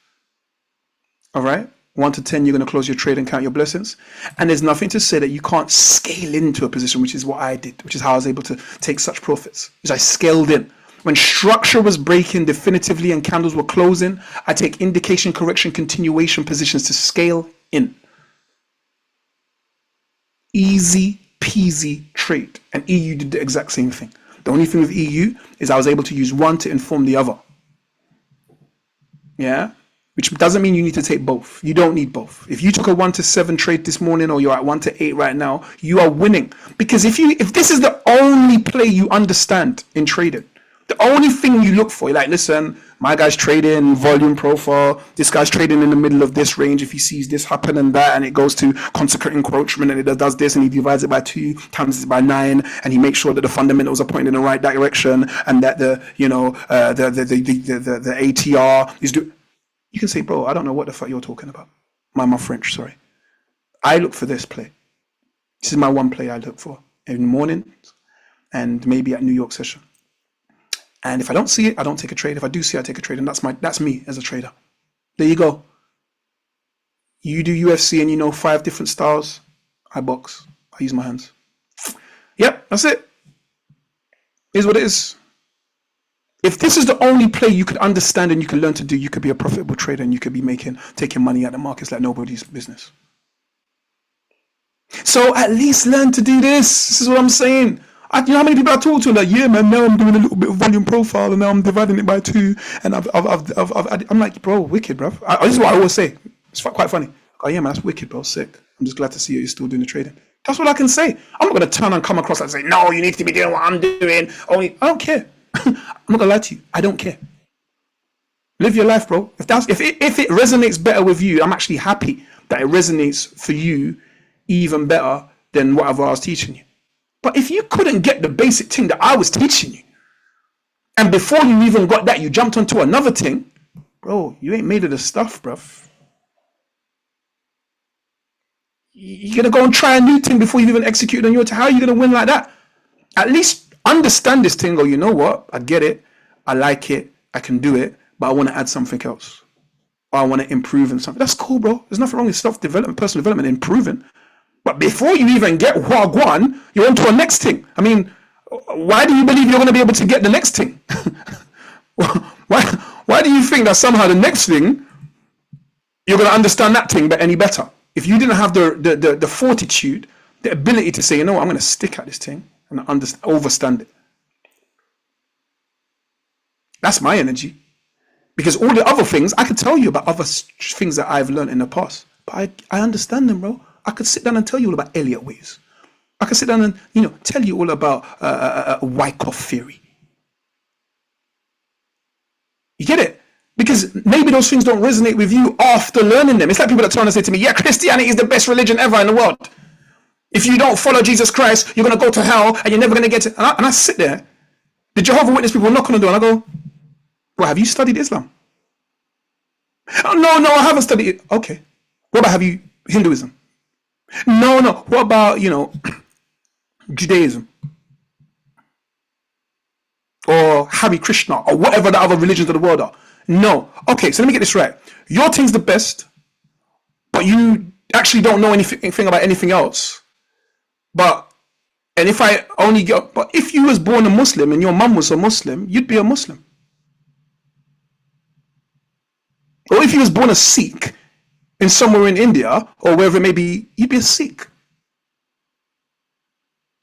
[SPEAKER 2] All right. 1 to 10, you're going to close your trade and count your blessings. And there's nothing to say that you can't scale into a position, which is what I did, which is how I was able to take such profits, because I scaled in. When structure was breaking definitively and candles were closing, I take indication, correction, continuation positions to scale in. Easy peasy trade. And EU did the exact same thing. The only thing with EU is I was able to use one to inform the other. Yeah. Which doesn't mean you need to take both. You don't need both. If you took a 1 to 7 trade this morning, or you're at 1 to 8 right now, you are winning. Because if this is the only play you understand in trading, the only thing you look for, you're like, listen, my guy's trading volume profile, this guy's trading in the middle of this range. If he sees this happen and that, and it goes to consequent encroachment, and it does this, and he divides it by 2, times it by 9, and he makes sure that the fundamentals are pointing in the right direction, and that the ATR is doing. You can say, bro, I don't know what the fuck you're talking about. My French, sorry. I look for this play. This is my one play I look for in the morning and maybe at New York session. And if I don't see it, I don't take a trade. If I do see it, I take a trade. And that's me as a trader. There you go. You do UFC and you know 5 different styles. I box. I use my hands. Yep, that's it. Is what it is. If this is the only play you could understand and you can learn to do, you could be a profitable trader and you could be taking money out of markets like nobody's business. So at least learn to do this. This is what I'm saying. You know how many people I talk to? Like, yeah, man, now I'm doing a little bit of volume profile and now I'm dividing it by 2. And I'm like, bro, wicked, bro. This is what I always say. It's quite funny. Oh, yeah, man, that's wicked, bro. Sick. I'm just glad to see you're still doing the trading. That's what I can say. I'm not going to turn and come across and say, no, you need to be doing what I'm doing. I don't care. I'm not gonna lie to you. I don't care. Live your life, bro. If it resonates better with you, I'm actually happy that it resonates for you even better than whatever I was teaching you. But if you couldn't get the basic thing that I was teaching you, And before you even got that, you jumped onto another thing. Bro, you ain't made of the stuff, bruv. You're going to go and try a new thing before you've even executed on your thing. How are you going to win like that? At least understand this thing. Go, you know what? I get it. I like it. I can do it. But I want to add something else. Or I want to improve in something. That's cool, bro. There's nothing wrong with self-development, personal development, improving. But before you even get Wagwan, you're on to a next thing. I mean, why do you believe you're going to be able to get the next thing? Why do you think that somehow the next thing, you're going to understand that thing any better? If you didn't have the fortitude, the ability to say, you know what, I'm going to stick at this thing and overstand it. That's my energy. Because all the other things, I could tell you about other things that I've learned in the past. But I understand them, bro. I could sit down and tell you all about Elliott waves. I could sit down and, tell you all about Wyckoff theory. You get it? Because maybe those things don't resonate with you after learning them. It's like people that turn and say to me, yeah, Christianity is the best religion ever in the world. If you don't follow Jesus Christ, you're going to go to hell and you're never going to get it. And I sit there. The Jehovah's Witness people knock on the door and I go, well, have you studied Islam? Oh, no, I haven't studied it. Okay. What about Hinduism? No. What about, Judaism? Or Hare Krishna or whatever the other religions of the world are? No. Okay, so let me get this right. Your thing's the best, but you actually don't know anything about anything else. But if you was born a Muslim and your mum was a Muslim, you'd be a Muslim. Or if you was born a Sikh in somewhere in India or wherever it may be, you'd be a Sikh.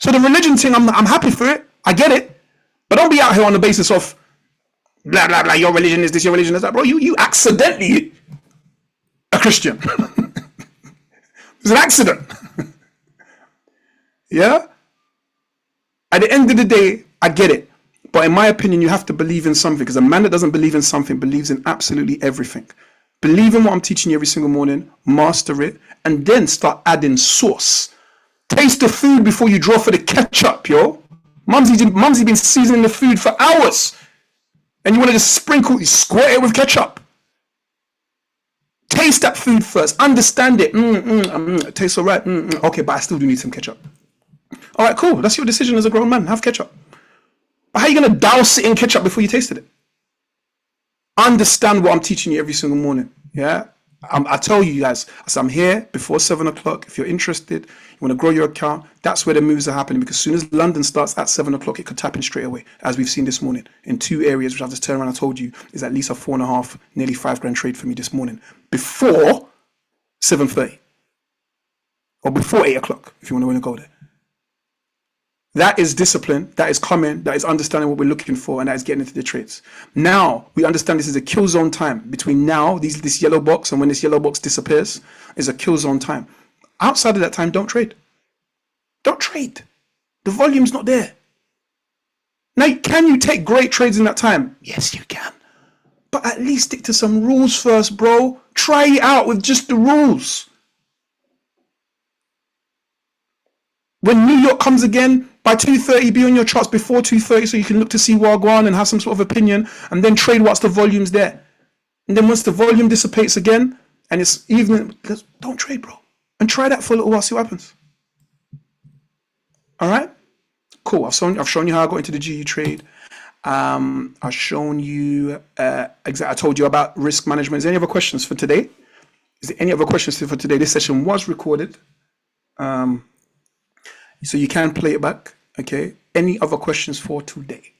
[SPEAKER 2] So the religion thing, I'm happy for it. I get it. But don't be out here on the basis of blah, blah, blah, your religion is this, your religion is that. Bro, you accidentally a Christian. It's an accident. Yeah? At the end of the day, I get it. But in my opinion, you have to believe in something, because a man that doesn't believe in something believes in absolutely everything. Believe in what I'm teaching you every single morning, master it, and then start adding sauce. Taste the food before you draw for the ketchup, yo. Mumsy been seasoning the food for hours. And you want to just squirt it with ketchup. Taste that food first. Understand it. It tastes all right. Okay, but I still do need some ketchup. All right, cool. That's your decision as a grown man. Have ketchup. But how are you going to douse it in ketchup before you tasted it? Understand what I'm teaching you every single morning. Yeah? I tell you guys, as I'm here before 7 o'clock, if you're interested, you want to grow your account, that's where the moves are happening, because as soon as London starts at 7 o'clock, it could tap in straight away, as we've seen this morning in 2 areas, which I've just turned around and told you is at least a 4.5, nearly 5 grand trade for me this morning before 7:30 or before 8 o'clock, if you want to go there. That is discipline, that is coming, that is understanding what we're looking for, and that is getting into the trades. Now, we understand this is a kill zone time. Between now, this yellow box, and when this yellow box disappears, is a kill zone time. Outside of that time, don't trade. Don't trade. The volume's not there. Now, can you take great trades in that time? Yes, you can. But at least stick to some rules first, bro. Try it out with just the rules. When New York comes again, by 2:30, be on your charts before 2:30 so you can look to see Wagwan and have some sort of opinion, and then trade whilst the volume's there. And then once the volume dissipates again, and it's evening, don't trade, bro. And try that for a little while, see what happens. All right? Cool. I've shown you how I got into the GU trade. I've shown you, I told you about risk management. Is there any other questions for today? Is there any other questions for today? This session was recorded. So you can play it back, okay? Any other questions for today?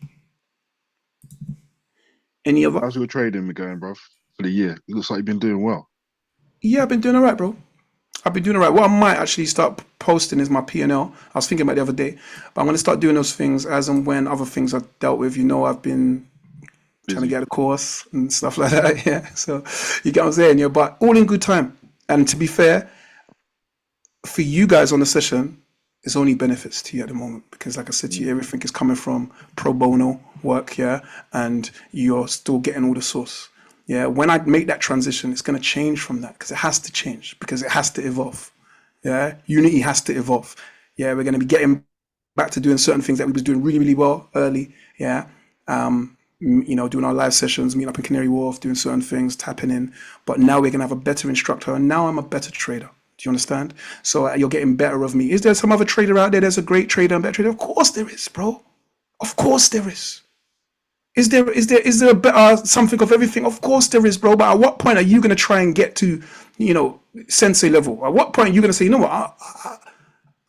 [SPEAKER 2] Any other?
[SPEAKER 4] How's your trading been going, bro, for the year? It looks like you've been doing well.
[SPEAKER 2] Yeah, I've been doing all right, bro. I've been doing all right. What I might actually start posting is my P&L. I was thinking about it the other day, but I'm going to start doing those things as and when other things are dealt with. I've been trying to get a course and stuff like that, yeah. So you get what I'm saying, yeah, but all in good time. And to be fair, for you guys on the session, it's only benefits to you at the moment, because like I said to you, everything is coming from pro bono work, yeah, and you're still getting all the source. Yeah, when I make that transition, it's going to change from that, because it has to change, because it has to evolve. Yeah, Unity has to evolve. Yeah, we're going to be getting back to doing certain things that we was doing really, really well early. Yeah, doing our live sessions, meeting up in Canary Wharf, doing certain things, tapping in. But now we're going to have a better instructor, and now I'm a better trader. Do you understand? So you're getting better of me. Is there some other trader out there that's a great trader and better trader? Of course there is, bro. Of course there is. Is there a better something of everything? Of course there is, bro. But at what point are you going to try and get to, sensei level? At what point are you going to say, you know what,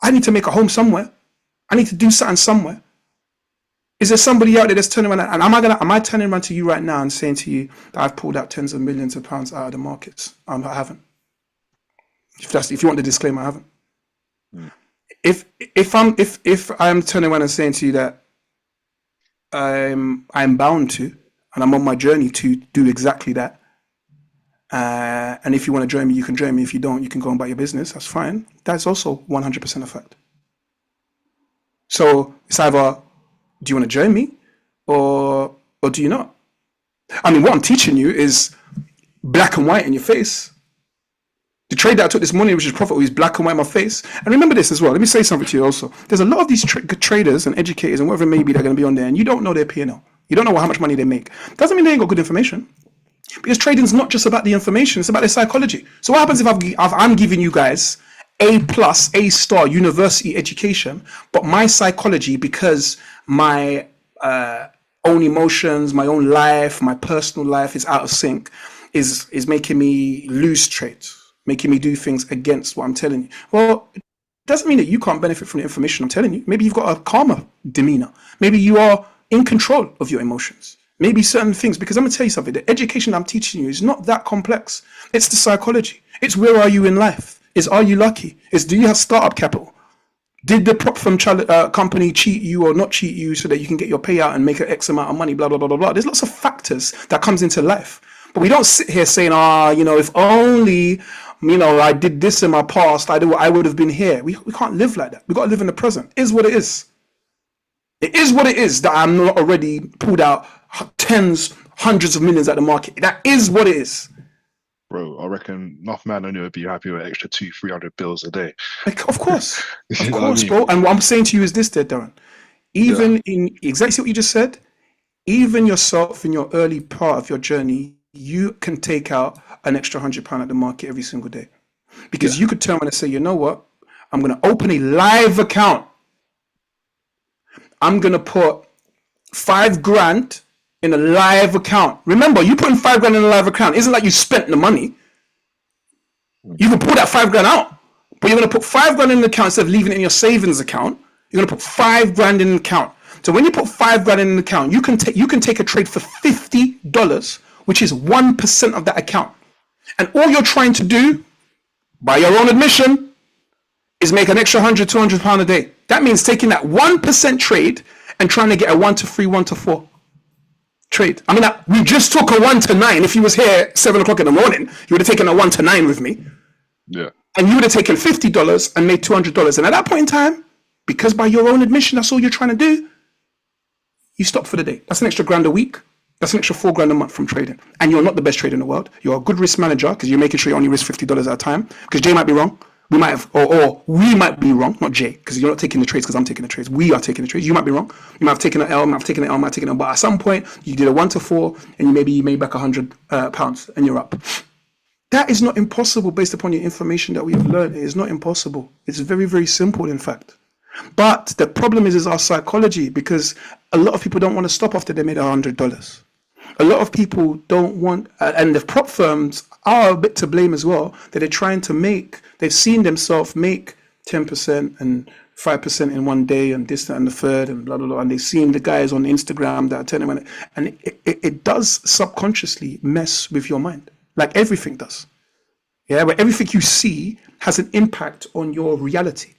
[SPEAKER 2] I need to make a home somewhere. I need to do something somewhere. Is there somebody out there that's turning around? And am I turning around to you right now and saying to you that I've pulled out tens of millions of pounds out of the markets? I haven't. If you want the disclaimer, I haven't. If I'm turning around and saying to you that I'm bound to, and I'm on my journey to do exactly that. And if you want to join me, you can join me. If you don't, you can go about your business. That's fine. That's also 100% a fact. So it's either, do you want to join me or do you not? I mean, what I'm teaching you is black and white in your face. The trade that I took this morning, which is profitable, is black and white in my face. And remember this as well. Let me say something to you also. There's a lot of these traders and educators and whatever it may be that are going to be on there, and you don't know their P&L. You don't know how much money they make. Doesn't mean they ain't got good information. Because trading is not just about the information, it's about their psychology. So what happens if I'm giving you guys A+, A* university education, but my psychology, because my own emotions, my own life, my personal life is out of sync, is making me lose trades, making me do things against what I'm telling you. Well, it doesn't mean that you can't benefit from the information I'm telling you. Maybe you've got a calmer demeanor. Maybe you are in control of your emotions. Maybe certain things, because I'm going to tell you something, the education I'm teaching you is not that complex. It's the psychology. It's where are you in life? It's are you lucky? It's do you have startup capital? Did the prop firm company cheat you or not cheat you so that you can get your payout and make an X amount of money, blah, blah, blah, blah, blah. There's lots of factors that comes into life. But we don't sit here saying, if only, I did this in my past, I would have been here. We can't live like that. We got to live in the present. It is what it is. It is what it is that I'm not already pulled out tens, hundreds of millions at the market. That is what it is.
[SPEAKER 4] Bro, I reckon enough man only would be happy with an extra 200-300 bills a day.
[SPEAKER 2] Of course. Of
[SPEAKER 4] You know what I
[SPEAKER 2] course,
[SPEAKER 4] mean?
[SPEAKER 2] bro. And what I'm saying to you is this there, Darren. Even in exactly what you just said, even yourself in your early part of your journey, you can take out an extra £100 at the market every single day. Because you could turn around and say, you know what? I'm going to open a live account. I'm going to put $5,000 in a live account. Remember, you putting $5,000 in a live account. It isn't like you spent the money. You can pull that $5,000 out, but you're going to put $5,000 in the account instead of leaving it in your savings account. You're going to put $5,000 in the account. So when you put $5,000 in the account, you can take a trade for $50, which is 1% of that account. And all you're trying to do, by your own admission, is make an extra £100, £200 a day. That means taking that 1% trade and trying to get a 1 to 3, 1 to 4 trade. I mean, we just took a 1 to 9. If you was here 7 o'clock in the morning, you would have taken a 1 to 9 with me.
[SPEAKER 4] Yeah.
[SPEAKER 2] And you would have taken $50 and made $200. And at that point in time, because by your own admission, that's all you're trying to do, you stop for the day. That's an extra £1,000 a week. That's an extra $4,000 a month from trading. And you're not the best trader in the world. You're a good risk manager because you're making sure you only risk $50 at a time. Because Jay might be wrong. We might have, or we might be wrong, not Jay, because you're not taking the trades because I'm taking the trades. We are taking the trades. You might be wrong. You might have taken an L, might have taken an L, might have taken an L. But at some point, you did a 1 to 4 and you made back £100 and you're up. That is not impossible based upon your information that we have learned. It is not impossible. It's very, very simple, in fact. But the problem is our psychology, because a lot of people don't want to stop after they made $100. A lot of people don't want, and the prop firms are a bit to blame as well, that they're trying to they've seen themselves make 10% and 5% in one day and this, that, and the third and blah, blah, blah. And they've seen the guys on Instagram that are telling them, and it does subconsciously mess with your mind, like everything does. Yeah, but everything you see has an impact on your reality.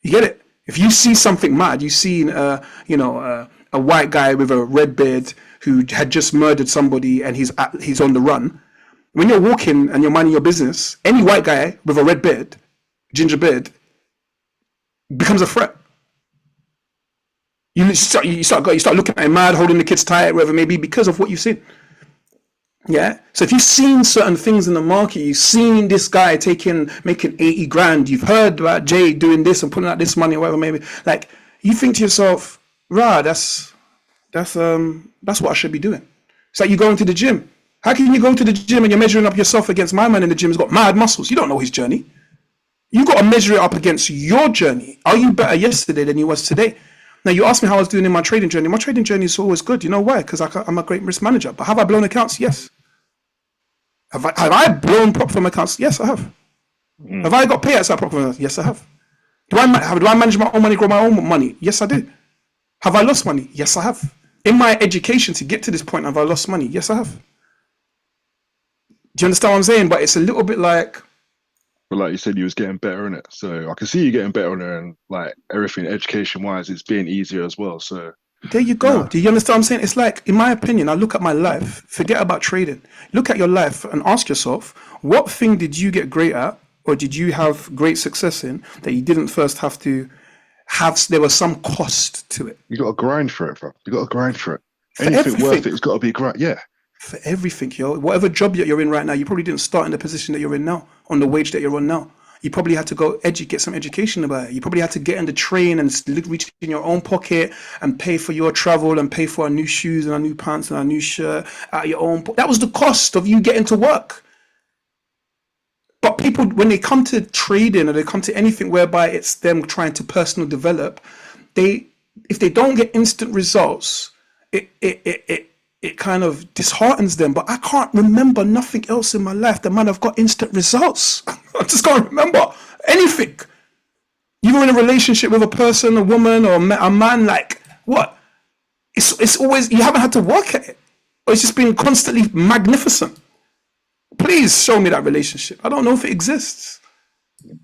[SPEAKER 2] You get it? If you see something mad, you've seen, a white guy with a red beard who had just murdered somebody and he's on the run. When you're walking and you're minding your business, any white guy with a red beard, ginger beard, becomes a threat. You start looking at him mad, holding the kids tight, whatever it may be, because of what you've seen. Yeah. So if you've seen certain things in the market, you've seen this guy making 80 grand, you've heard about Jay doing this and putting out this money, or whatever, maybe, like, you think to yourself, rah, that's That's what I should be doing. It's like you going to the gym. How can you go to the gym and you're measuring up yourself against my man in the gym who's got mad muscles? You don't know his journey. You got to measure it up against your journey. Are you better yesterday than you was today? Now, you asked me how I was doing in my trading journey. My trading journey is always good. You know why? Because I'm a great risk manager. But have I blown accounts? Yes. Have I blown prop firm accounts? Yes, I have. Have I got payouts at prop firm? Yes, I have. Do I manage my own money, grow my own money? Yes, I do. Have I lost money? Yes, I have. In my education to get to this point, have I lost money? Yes, I have. Do you understand what I'm saying? But it's a little bit like...
[SPEAKER 4] But like you said, you was getting better in it. So I can see you getting better in it, and like everything education-wise, it's being easier as well. So
[SPEAKER 2] there you go.
[SPEAKER 4] Yeah.
[SPEAKER 2] Do you understand what I'm saying? It's like, in my opinion, I look at my life, forget about trading. Look at your life and ask yourself, what thing did you get great at, or did you have great success in, that you didn't first have to have, there was some cost to it?
[SPEAKER 4] You got to grind for it, bro. You got to grind for it.
[SPEAKER 2] For
[SPEAKER 4] Anything
[SPEAKER 2] everything.
[SPEAKER 4] worth it's got to be grind. Yeah.
[SPEAKER 2] For everything, yo. Whatever job that you're in right now, you probably didn't start in the position that you're in now, on the wage that you're on now. You probably had to go get some education about it. You probably had to get in the train and reach in your own pocket and pay for your travel and pay for our new shoes and our new pants and our new shirt out of your own. That was the cost of you getting to work. But people, when they come to trading or they come to anything whereby it's them trying to personal develop, if they don't get instant results, it kind of disheartens them. But I can't remember nothing else in my life that might have got instant results. I just can't remember anything. You were in a relationship with a person, a woman, or a man, like what? It's always, you haven't had to work at it. Or it's just been constantly magnificent. Please show me that relationship. I don't know if it exists. Do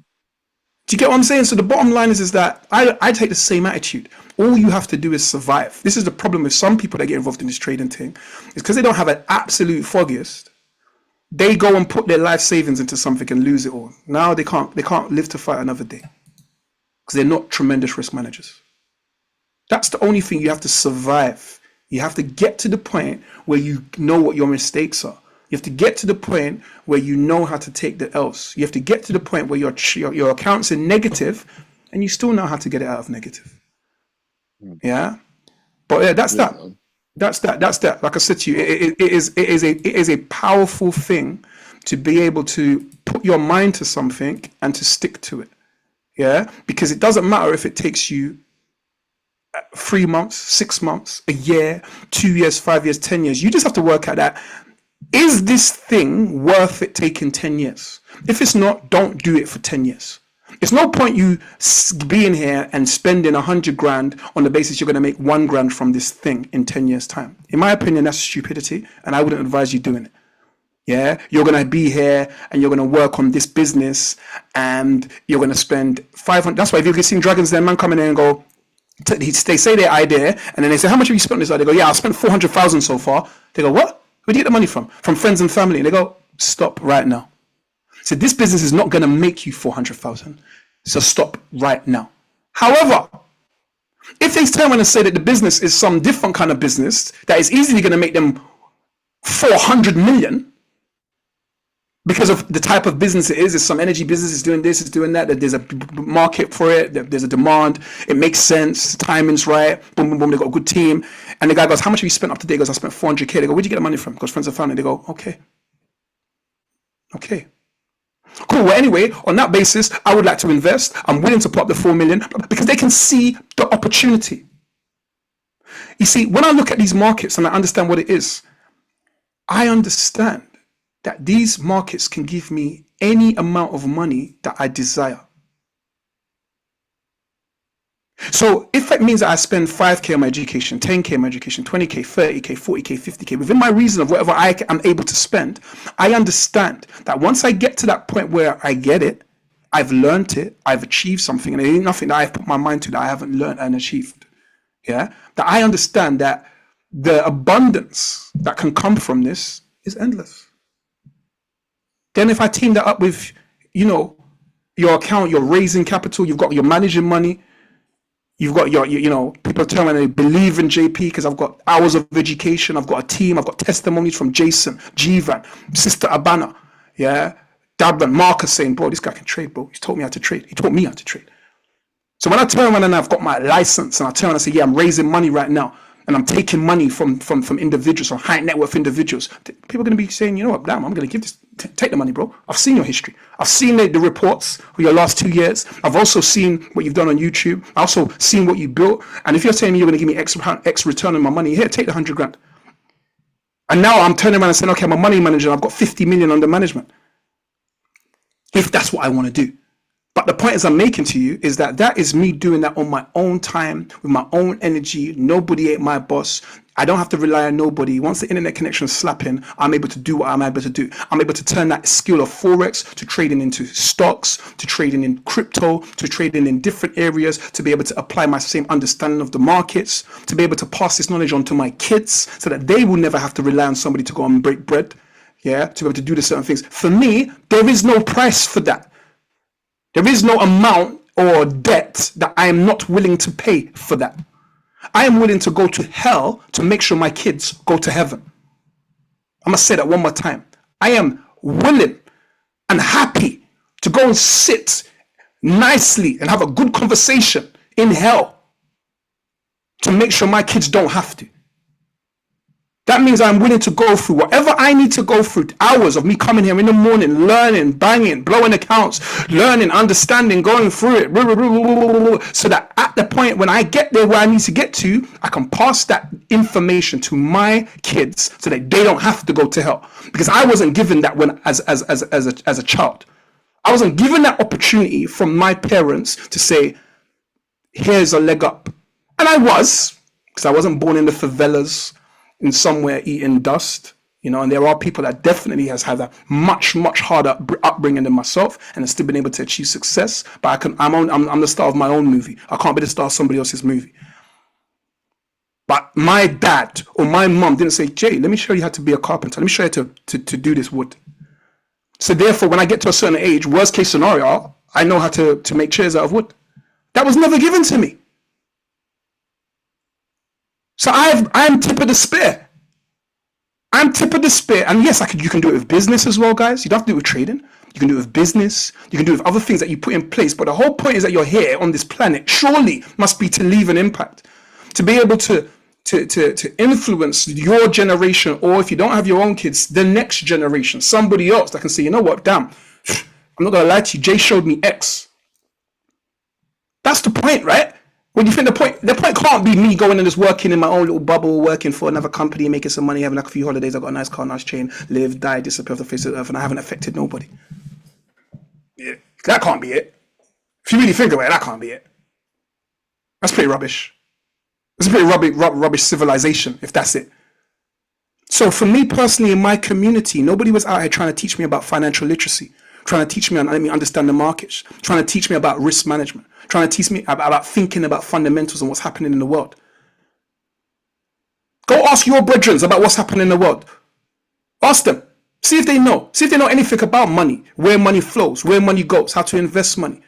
[SPEAKER 2] you get what I'm saying? So the bottom line is that I take the same attitude. All you have to do is survive. This is the problem with some people that get involved in this trading thing. It's because they don't have an absolute foggiest. They go and put their life savings into something and lose it all. Now they can't live to fight another day because they're not tremendous risk managers. That's the only thing. You have to survive. You have to get to the point where you know what your mistakes are. You have to get to the point where you know how to take the L's. You have to get to the point where your account's in negative and you still know how to get it out of negative. Yeah. But yeah, that's that. That's that. Like I said to you, it is a powerful thing to be able to put your mind to something and to stick to it. Yeah. Because it doesn't matter if it takes you 3 months, 6 months, a year, 2 years, 5 years, 10 years. You just have to work at that. Is this thing worth it taking 10 years? If it's not, don't do it for 10 years. It's no point you being here and spending 100 grand on the basis you're going to make 1 grand from this thing in 10 years time. In my opinion, that's stupidity, and I wouldn't advise you doing it. Yeah, you're going to be here and you're going to work on this business and you're going to spend 500. That's why if you've seen Dragons Den, man coming in and go, they say their idea and then they say, how much have you spent on this idea? They go, yeah, I spent 400,000 so far. They go, what? Where do you get the money from? From friends and family. And they go, stop right now. So this business is not going to make you 400,000. So stop right now. However, if they turn around and say that the business is some different kind of business that is easily going to make them 400 million because of the type of business it is, it's some energy business, it's doing this, it's doing that, that there's a market for it, that there's a demand, it makes sense, the timing's right, boom, boom, boom, they got a good team. And the guy goes, how much have you spent up to date? He goes, I spent 400K. They go, where'd you get the money from? Because friends and family. They go, okay. Cool. Well, anyway, on that basis, I would like to invest. I'm willing to put up the 4 million because they can see the opportunity. You see, when I look at these markets and I understand what it is, I understand that these markets can give me any amount of money that I desire. So if it means that I spend 5K on my education, 10K on my education, 20K, 30K, 40K, 50K, within my reason of whatever I am able to spend, I understand that once I get to that point where I get it, I've learned it, I've achieved something, and there ain't nothing that I've put my mind to that I haven't learned and achieved. Yeah, that I understand that the abundance that can come from this is endless. Then if I team that up with, your account, you're raising capital, you're managing money, you've got people tell me they believe in JP because I've got hours of education, I've got a team, I've got testimonies from Jason, Jivan, Sister Abana, yeah, Dabban, Marcus saying, bro, this guy can trade, bro. He's taught me how to trade. He taught me how to trade. So when I turn around and I've got my license and I turn around and say, yeah, I'm raising money right now. and I'm taking money from individuals, from high net worth individuals, people are going to be saying, you know what, damn, I'm going to give this, take the money, bro. I've seen your history. I've seen the reports of your last 2 years. I've also seen what you've done on YouTube. I've also seen what you built. And if you're saying you're going to give me X return on my money, here, take the 100 grand. And now I'm turning around and saying, okay, I'm a money manager. I've got 50 million under management. If that's what I want to do. But the point is I'm making to you is that is me doing that on my own time, with my own energy. Nobody ain't my boss. I don't have to rely on nobody. Once the internet connection is slapping, I'm able to do what I'm able to do. I'm able to turn that skill of Forex to trading into stocks, to trading in crypto, to trading in different areas, to be able to apply my same understanding of the markets, to be able to pass this knowledge on to my kids so that they will never have to rely on somebody to go and break bread. Yeah, to be able to do the certain things. For me, there is no price for that. There is no amount or debt that I am not willing to pay for that. I am willing to go to hell to make sure my kids go to heaven. I'm going to say that one more time. I am willing and happy to go and sit nicely and have a good conversation in hell to make sure my kids don't have to. That means I'm willing to go through whatever I need to go through, hours of me coming here in the morning, learning, banging, blowing accounts, learning, understanding, going through it, so that at the point when I get there where I need to get to, I can pass that information to my kids so that they don't have to go to hell. Because I wasn't given that when as a child. I wasn't given that opportunity from my parents to say, here's a leg up. And I was, because I wasn't born in the favelas, in somewhere eating dust, you know, and there are people that definitely has had a much harder upbringing than myself and has still been able to achieve success. But I'm the star of my own movie. I can't be the star of somebody else's movie. But my dad or my mom didn't say, Jay, let me show you how to be a carpenter. Let me show you to do this wood. So therefore, when I get to a certain age, worst case scenario, I know how to make chairs out of wood. That was never given to me. So I'm tip of the spear. I'm tip of the spear. And yes, you can do it with business as well, guys. You don't have to do it with trading. You can do it with business. You can do it with other things that you put in place. But the whole point is that you're here on this planet, surely must be to leave an impact. To be able to influence your generation, or if you don't have your own kids, the next generation, somebody else that can say, you know what, damn, I'm not going to lie to you, Jay showed me X. That's the point, right? When you think the point can't be me going and just working in my own little bubble, working for another company, making some money, having like a few holidays. I've got a nice car, nice chain, live, die, disappear off the face of the earth, and I haven't affected nobody. Yeah, that can't be it. If you really think about it, that can't be it. That's pretty rubbish. It's a pretty rubbish civilization, if that's it. So for me personally, in my community, nobody was out here trying to teach me about financial literacy, trying to teach me let me understand the markets, trying to teach me about risk management, trying to teach me about thinking about fundamentals and what's happening in the world. Go ask your brethren about what's happening in the world. Ask them. See if they know. See if they know anything about money, where money flows, where money goes, how to invest money,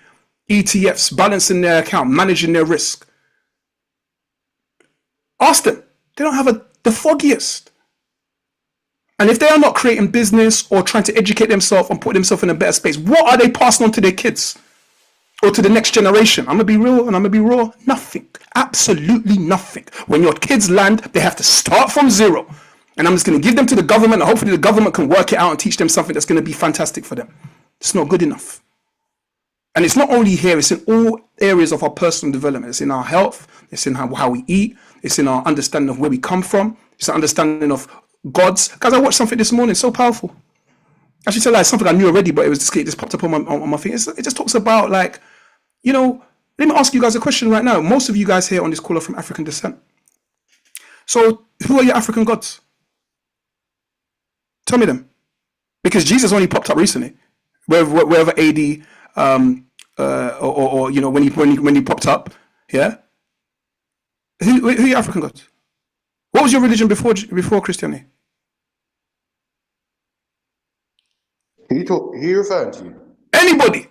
[SPEAKER 2] ETFs, balancing their account, managing their risk. Ask them. They don't have the foggiest. And if they are not creating business or trying to educate themselves and put themselves in a better space, what are they passing on to their kids or to the next generation? I'm going to be real and I'm going to be raw. Nothing. Absolutely nothing. When your kids land, they have to start from zero. And I'm just going to give them to the government and hopefully the government can work it out and teach them something that's going to be fantastic for them. It's not good enough. And it's not only here, it's in all areas of our personal development. It's in our health, it's in how we eat, it's in our understanding of where we come from, it's an understanding of God's. Guys, I watched something this morning, so powerful. I should tell you something I knew already, but it just popped up on my thing. It just talks about, like, you know, let me ask you guys a question right now. Most of you guys here on this call are from African descent. So who are your African gods? Tell me them. Because Jesus only popped up recently. Wherever AD or you know, when he popped up, yeah. Who are your African gods? What was your religion before Christianity?
[SPEAKER 5] Who you referring to?
[SPEAKER 2] Anybody?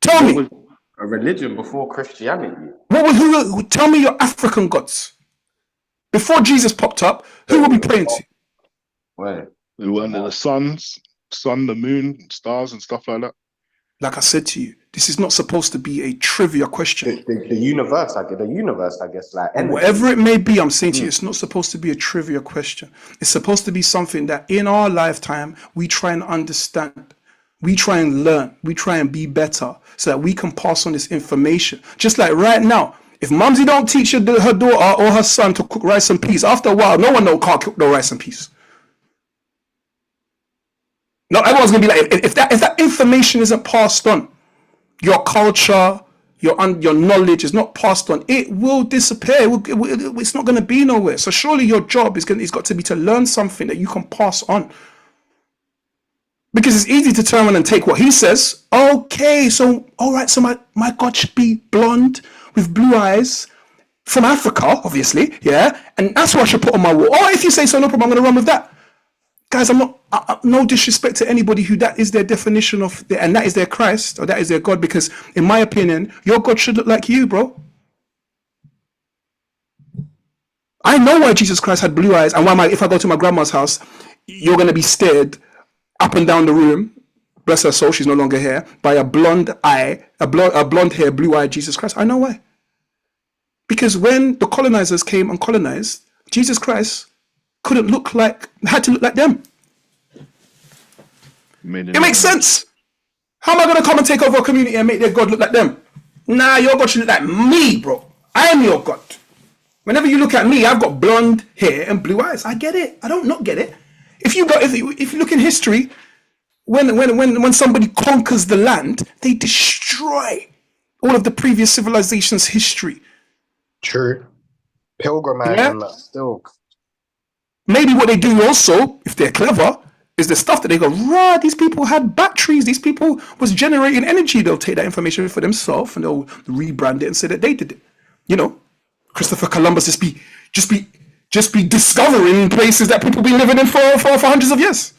[SPEAKER 2] Tell me.
[SPEAKER 5] Was a religion before Christianity?
[SPEAKER 2] Tell me your African gods. Before Jesus popped up, who were we praying to?
[SPEAKER 5] Where?
[SPEAKER 4] We were under the sun, the moon, stars, and stuff like that.
[SPEAKER 2] like I said to you, this is not supposed to be a trivia question.
[SPEAKER 5] The universe, I guess, like energy.
[SPEAKER 2] Whatever it may be, I'm saying to you, it's not supposed to be a trivia question. It's supposed to be something that in our lifetime, we try and understand. We try and learn. We try and be better so that we can pass on this information. Just like right now, if Mumsy don't teach her daughter or her son to cook rice and peas, after a while, no one can't cook no rice and peas. No, everyone's gonna be like, if that information isn't passed on, your culture, your knowledge is not passed on, it will disappear. It's not going to be nowhere. So surely your job is got to be to learn something that you can pass on. Because it's easy to turn around and take what he says. Okay, so all right, so my God should be blonde with blue eyes from Africa, obviously, yeah, and that's what I should put on my wall. Oh, if you say so, no problem. I'm going to run with that. Guys, I'm not. No disrespect to anybody who that is their definition of, and that is their Christ or that is their God. Because in my opinion, your God should look like you, bro. I know why Jesus Christ had blue eyes, and why if I go to my grandma's house, you're going to be stared up and down the room. Bless her soul, she's no longer here. By a blonde hair, blue-eyed Jesus Christ. I know why. Because when the colonizers came and colonized, Jesus Christ had to look like them. It makes sense. How am I going to come and take over a community and make their God look like them? Nah, your God should look like me, bro. I am your God. Whenever you look at me, I've got blonde hair and blue eyes. I get it. I don't not get it. If you look in history, when somebody conquers the land, they destroy all of the previous civilization's history.
[SPEAKER 5] True. Pilgrimage and that still.
[SPEAKER 2] Maybe what they do also, if they're clever, is the stuff that they go, rah, these people had batteries, these people was generating energy. They'll take that information for themselves and they'll rebrand it and say that they did it. You know, Christopher Columbus just be discovering places that people been living in for hundreds of years.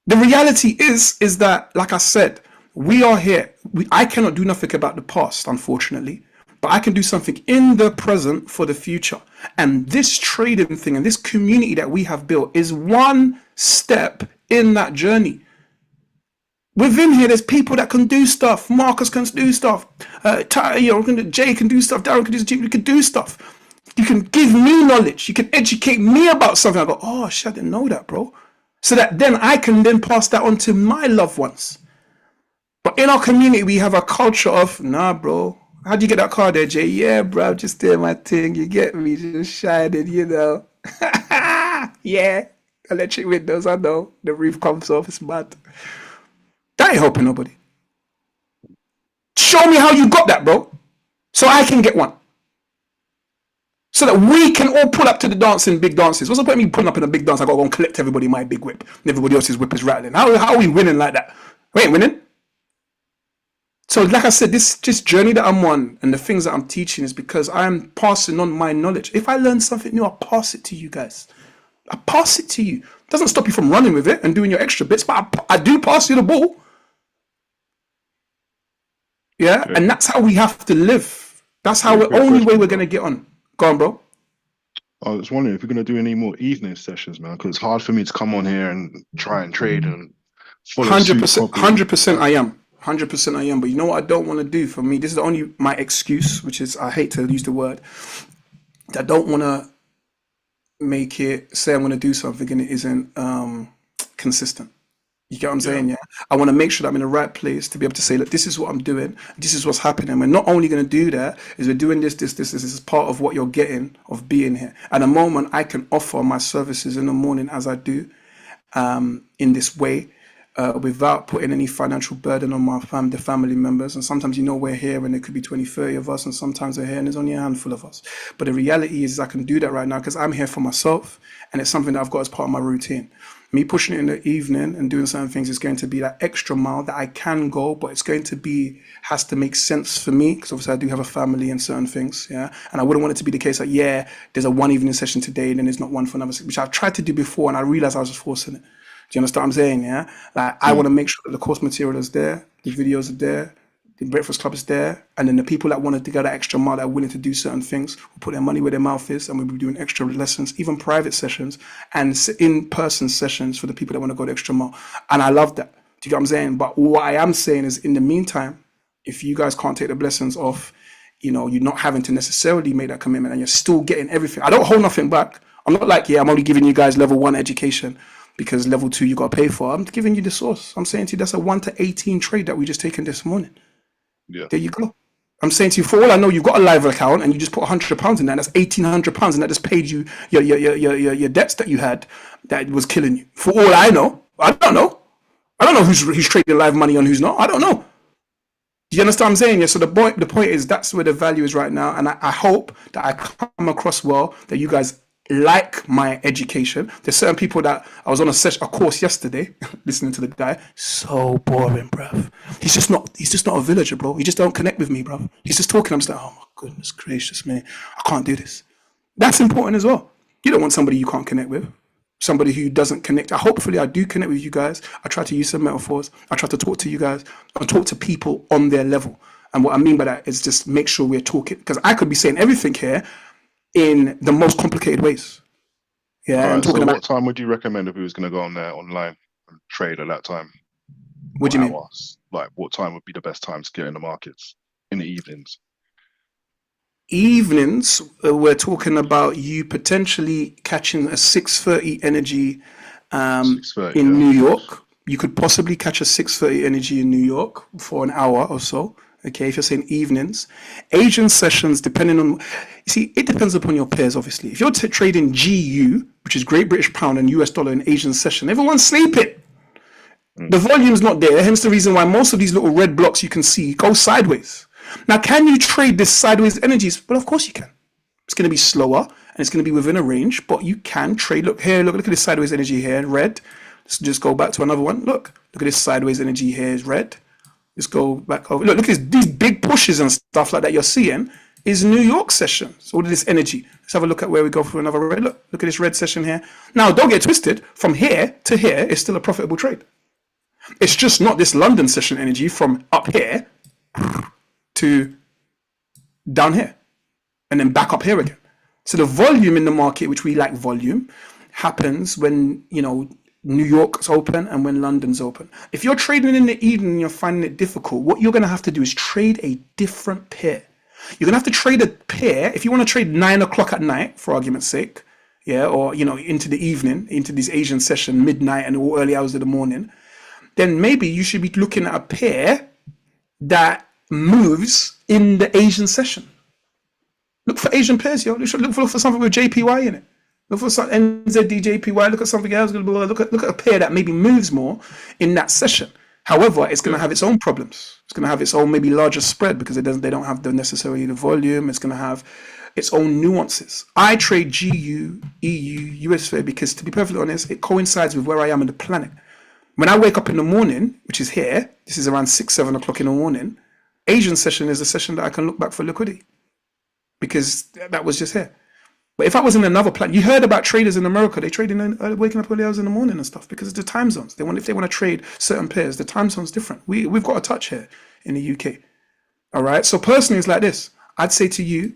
[SPEAKER 2] The reality is that, like I said, we are here. I cannot do nothing about the past, unfortunately. But I can do something in the present for the future. And this trading thing and this community that we have built is one step in that journey. Within here, there's people that can do stuff. Marcus can do stuff. Jay can do stuff. Darren can do stuff. You can do stuff. You can give me knowledge. You can educate me about something. I go, oh, shit, I didn't know that, bro. So that then I can then pass that on to my loved ones. But in our community, we have a culture of, nah, bro. How'd you get that car there, Jay? Yeah, bro, just doing my thing. You get me? Just shining, you know. Yeah. Electric windows, I know. The roof comes off. It's mad. That ain't helping nobody. Show me how you got that, bro. So I can get one. So that we can all pull up to the dance in big dances. What's the point of me pulling up in a big dance? I got to go and collect everybody my big whip. And everybody else's whip is rattling. How are we winning like that? We ain't winning. So like I said, this journey that I'm on and the things that I'm teaching is because I'm passing on my knowledge. If I learn something new, I'll pass it to you guys. I pass it to you. It doesn't stop you from running with it and doing your extra bits, but I do pass you the ball. Yeah, okay. And that's how we have to live. That's how the only way we're going to get on. Go on, bro.
[SPEAKER 4] I was wondering if we're going to do any more evening sessions, man, because it's hard for me to come on here and try and trade and follow
[SPEAKER 2] 100% I am. 100% I am, but you know what I don't want to do for me? This is only my excuse, which is, I hate to use the word, I don't want to make it, say I'm going to do something and it isn't consistent. You get what I'm saying? Yeah. I want to make sure that I'm in the right place to be able to say, look, this is what I'm doing. This is what's happening. We're not only going to do that, is we're doing this is part of what you're getting of being here. At the moment, I can offer my services in the morning as I do in this way. Without putting any financial burden on my the family members. And sometimes, you know, we're here and there could be 20, 30 of us, and sometimes we're here and there's only a handful of us. But the reality is I can do that right now because I'm here for myself and it's something that I've got as part of my routine. Me pushing it in the evening and doing certain things is going to be that extra mile that I can go, but it's going to be, has to make sense for me because obviously I do have a family and certain things, yeah. And I wouldn't want it to be the case that, yeah, there's a one evening session today and then there's not one for another, which I've tried to do before and I realized I was just forcing it. Do you understand what I'm saying? Yeah. Like I want to make sure that the course material is there, the videos are there, the Breakfast Club is there, and then the people that wanted to go that extra mile that are willing to do certain things will put their money where their mouth is, and we'll be doing extra lessons, even private sessions and in-person sessions for the people that want to go the extra mile. And I love that Do you get what I'm saying? But what I am saying is, in the meantime, if you guys can't take the blessings of, you know, you're not having to necessarily make that commitment and you're still getting everything. I don't hold nothing back. I'm not like, yeah, I'm only giving you guys level 1 education because level 2 you got to pay for. I'm giving you the source. I'm saying to you, that's a 1 to 18 trade that we just taken this morning.
[SPEAKER 4] Yeah.
[SPEAKER 2] There you go. I'm saying to you, for all I know, you've got a live account and you just put £100 in that. That's £1,800, and that just paid you your debts that you had that was killing you. For all I know, I don't know. I don't know who's trading live money on who's not. I don't know. Do you understand what I'm saying? Yeah. So the point is, that's where the value is right now, and I hope that I come across well, that you guys like my education. There's certain people that I was on a course yesterday, listening to the guy. So boring, bruv. He's just not a villager, bro. He just don't connect with me, bruv. He's just talking. I'm just like, oh my goodness gracious, man, I can't do this. That's important as well. You don't want somebody you can't connect with. Somebody who doesn't connect. Hopefully I do connect with you guys. I try to use some metaphors. I try to talk to you guys. I talk to people on their level. And what I mean by that is just make sure we're talking, because I could be saying everything here in the most complicated ways. Yeah.
[SPEAKER 4] All right,
[SPEAKER 2] talking
[SPEAKER 4] so
[SPEAKER 2] about,
[SPEAKER 4] what time would you recommend if we was going to go on there online and trade at that time?
[SPEAKER 2] what do you mean?
[SPEAKER 4] Hours? Like, what time would be the best time to get in the markets? In the evenings?
[SPEAKER 2] Evenings, we're talking about you potentially catching a 6:30 energy
[SPEAKER 4] 6:30,
[SPEAKER 2] in
[SPEAKER 4] yeah.
[SPEAKER 2] New York. You could possibly catch a 6:30 energy in New York for an hour or so. Okay, if you're saying evenings. Asian sessions, depending on, you see, it depends upon your pairs, obviously. If you're trading GU, which is Great British Pound, and US dollar in Asian session, everyone's sleeping. The volume's not there, hence the reason why most of these little red blocks you can see go sideways. Now, can you trade this sideways energies? Well, of course you can. It's going to be slower and it's going to be within a range, but you can trade. Look here, look at this sideways energy here, red. Let's just go back to another one. Look at this sideways energy here is red. Let's go back over. Look at these big pushes and stuff like that you're seeing is New York session. So all of this energy. Let's have a look at where we go for another red. Look at this red session here. Now, don't get twisted. From here to here is still a profitable trade. It's just not this London session energy from up here to down here and then back up here again. So the volume in the market, which we like volume, happens when, you know, New York's open and when London's open. If you're trading in the evening and you're finding it difficult, what you're going to have to do is trade a different pair. You're going to have to trade a pair. If you want to trade 9 o'clock at night, for argument's sake, yeah, or, you know, into the evening, into this Asian session, midnight and all early hours of the morning, then maybe you should be looking at a pair that moves in the Asian session. Look for Asian pairs, yo. Look for something with JPY in it. Look for some NZD JPY. Look at something else. Look at a pair that maybe moves more in that session. However, it's going to have its own problems. It's going to have its own maybe larger spread because they don't have necessarily the volume. It's going to have its own nuances. I trade GU, EU, USFA because, to be perfectly honest, it coincides with where I am on the planet. When I wake up in the morning, which is here, this is around 6-7 o'clock in the morning, Asian session is a session that I can look back for liquidity because that was just here. But if I was in another planet, you heard about traders in America, they trade waking up early hours in the morning and stuff because of the time zones. If they want to trade certain pairs, the time zone's different. We've got a touch here in the UK. All right. So personally, it's like this. I'd say to you,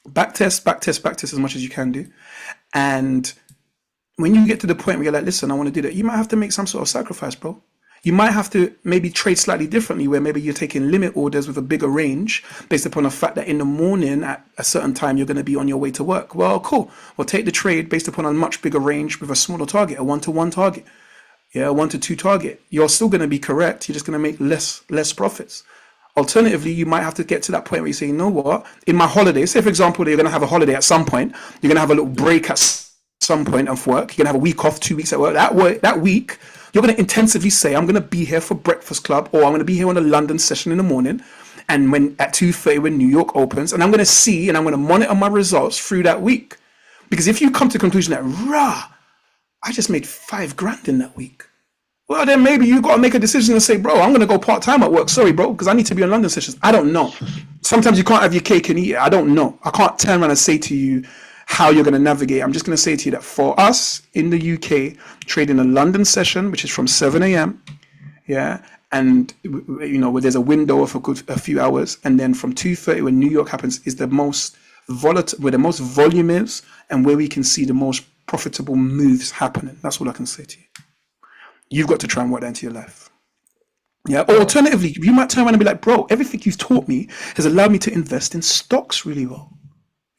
[SPEAKER 2] back test as much as you can do. And when you get to the point where you're like, listen, I want to do that, you might have to make some sort of sacrifice, bro. You might have to maybe trade slightly differently, where maybe you're taking limit orders with a bigger range based upon the fact that in the morning at a certain time you're going to be on your way to work. Well, cool. Well, take the trade based upon a much bigger range with a smaller target, a 1-to-1 target. Yeah, a 1-to-2 target. You're still going to be correct. You're just going to make less profits. Alternatively, you might have to get to that point where you say, you know what, in my holiday, say for example, you're going to have a holiday at some point, you're going to have a little break at some point of work, you're going to have a week off, 2 weeks at work. That week, you're going to intensively say, I'm going to be here for Breakfast Club, or I'm going to be here on a London session in the morning. And when at 2:30 when New York opens, and I'm going to see and I'm going to monitor my results through that week. Because if you come to the conclusion that, I just made $5,000 in that week. Well, then maybe you got to make a decision and say, bro, I'm going to go part-time at work. Sorry, bro, because I need to be on London sessions. I don't know. Sometimes you can't have your cake and eat it. I don't know. I can't turn around and say to you how you're going to navigate. I'm just going to say to you that for us in the UK, trading a London session, which is from 7 a.m., yeah, and you know where there's a window of a few hours, and then from 2:30 when New York happens is the most volatile, where the most volume is, and where we can see the most profitable moves happening. That's all I can say to you. You've got to try and work that into your life. Yeah. Or alternatively, you might turn around and be like, bro, everything you've taught me has allowed me to invest in stocks really well.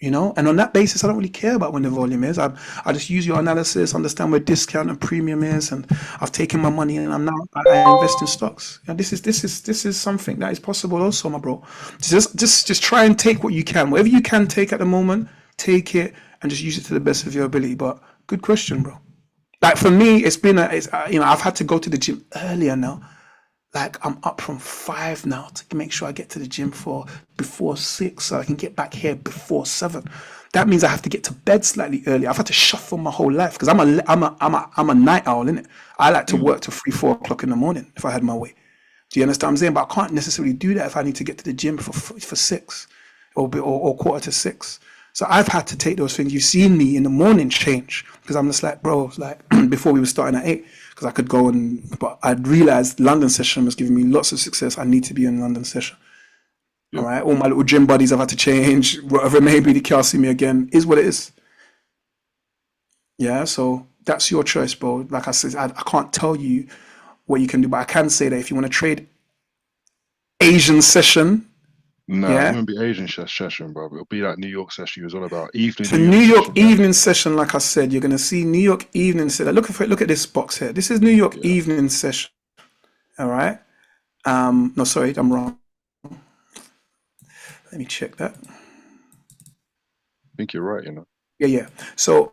[SPEAKER 2] You know, and on that basis, I don't really care about when the volume is. I just use your analysis, understand where discount and premium is, and I've taken my money and I invest in stocks. And this is something that is possible also, my bro. Just try and take what you can, whatever you can take at the moment, take it and just use it to the best of your ability. But good question, bro. Like for me, it's been I've had to go to the gym earlier now. Like I'm up from 5 now to make sure I get to the gym before 6, so I can get back here before 7. That means I have to get to bed slightly early. I've had to shuffle my whole life because I'm a night owl, innit? I like to work till 3, 4 o'clock in the morning if I had my way. Do you understand what I'm saying? But I can't necessarily do that if I need to get to the gym for 6 or quarter to 6. So I've had to take those things. You've seen me in the morning change because I'm just like, bro, like before we were starting at 8. Because I could go but I'd realized London session was giving me lots of success. I need to be in London session. All right. All my little gym buddies I've had to change, whatever it may be, they can't see me again, is what it is. Yeah. So that's your choice, bro. Like I said, I can't tell you what you can do, but I can say that if you want to trade Asian session,
[SPEAKER 4] No, it won't be Asian session, bro. It'll be like New York session. It was all about evening.
[SPEAKER 2] So New York evening session, like I said, you're gonna see New York evening session. Look at this box here. This is New York evening session. All right. No, sorry, I'm wrong. Let me check that.
[SPEAKER 4] I think you're right.
[SPEAKER 2] Yeah. So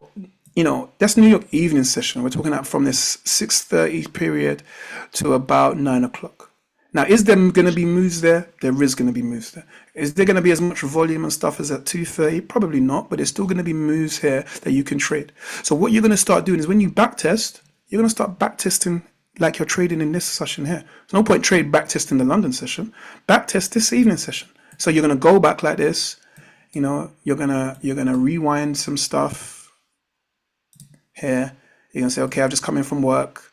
[SPEAKER 2] that's New York evening session. We're talking about from this 6:30 period to about 9 o'clock. Now, is there going to be moves there? There is going to be moves there. Is there going to be as much volume and stuff as at 2:30? Probably not, but there's still going to be moves here that you can trade. So what you're going to start doing is when you backtest, you're going to start backtesting like you're trading in this session here. There's no point back testing the London session. Backtest this evening session. So you're going to go back like this. You're gonna rewind some stuff here. You're going to say, okay, I've just come in from work.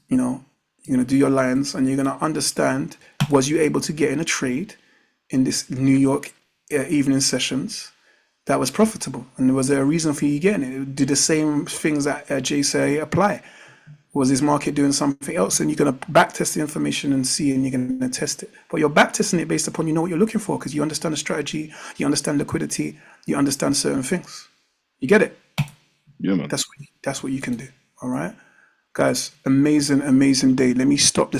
[SPEAKER 2] You're going to do your lines and you're going to understand, was you able to get in a trade in this New York evening sessions that was profitable? And was there a reason for you getting it? Did the same things that Jay say apply? Was this market doing something else? And you're going to backtest the information and see, and you're going to test it. But you're backtesting it based upon what you're looking for because you understand the strategy, you understand liquidity, you understand certain things. You get it?
[SPEAKER 4] Yeah, man.
[SPEAKER 2] That's what you can do. All right? Guys, amazing day. Let me stop this.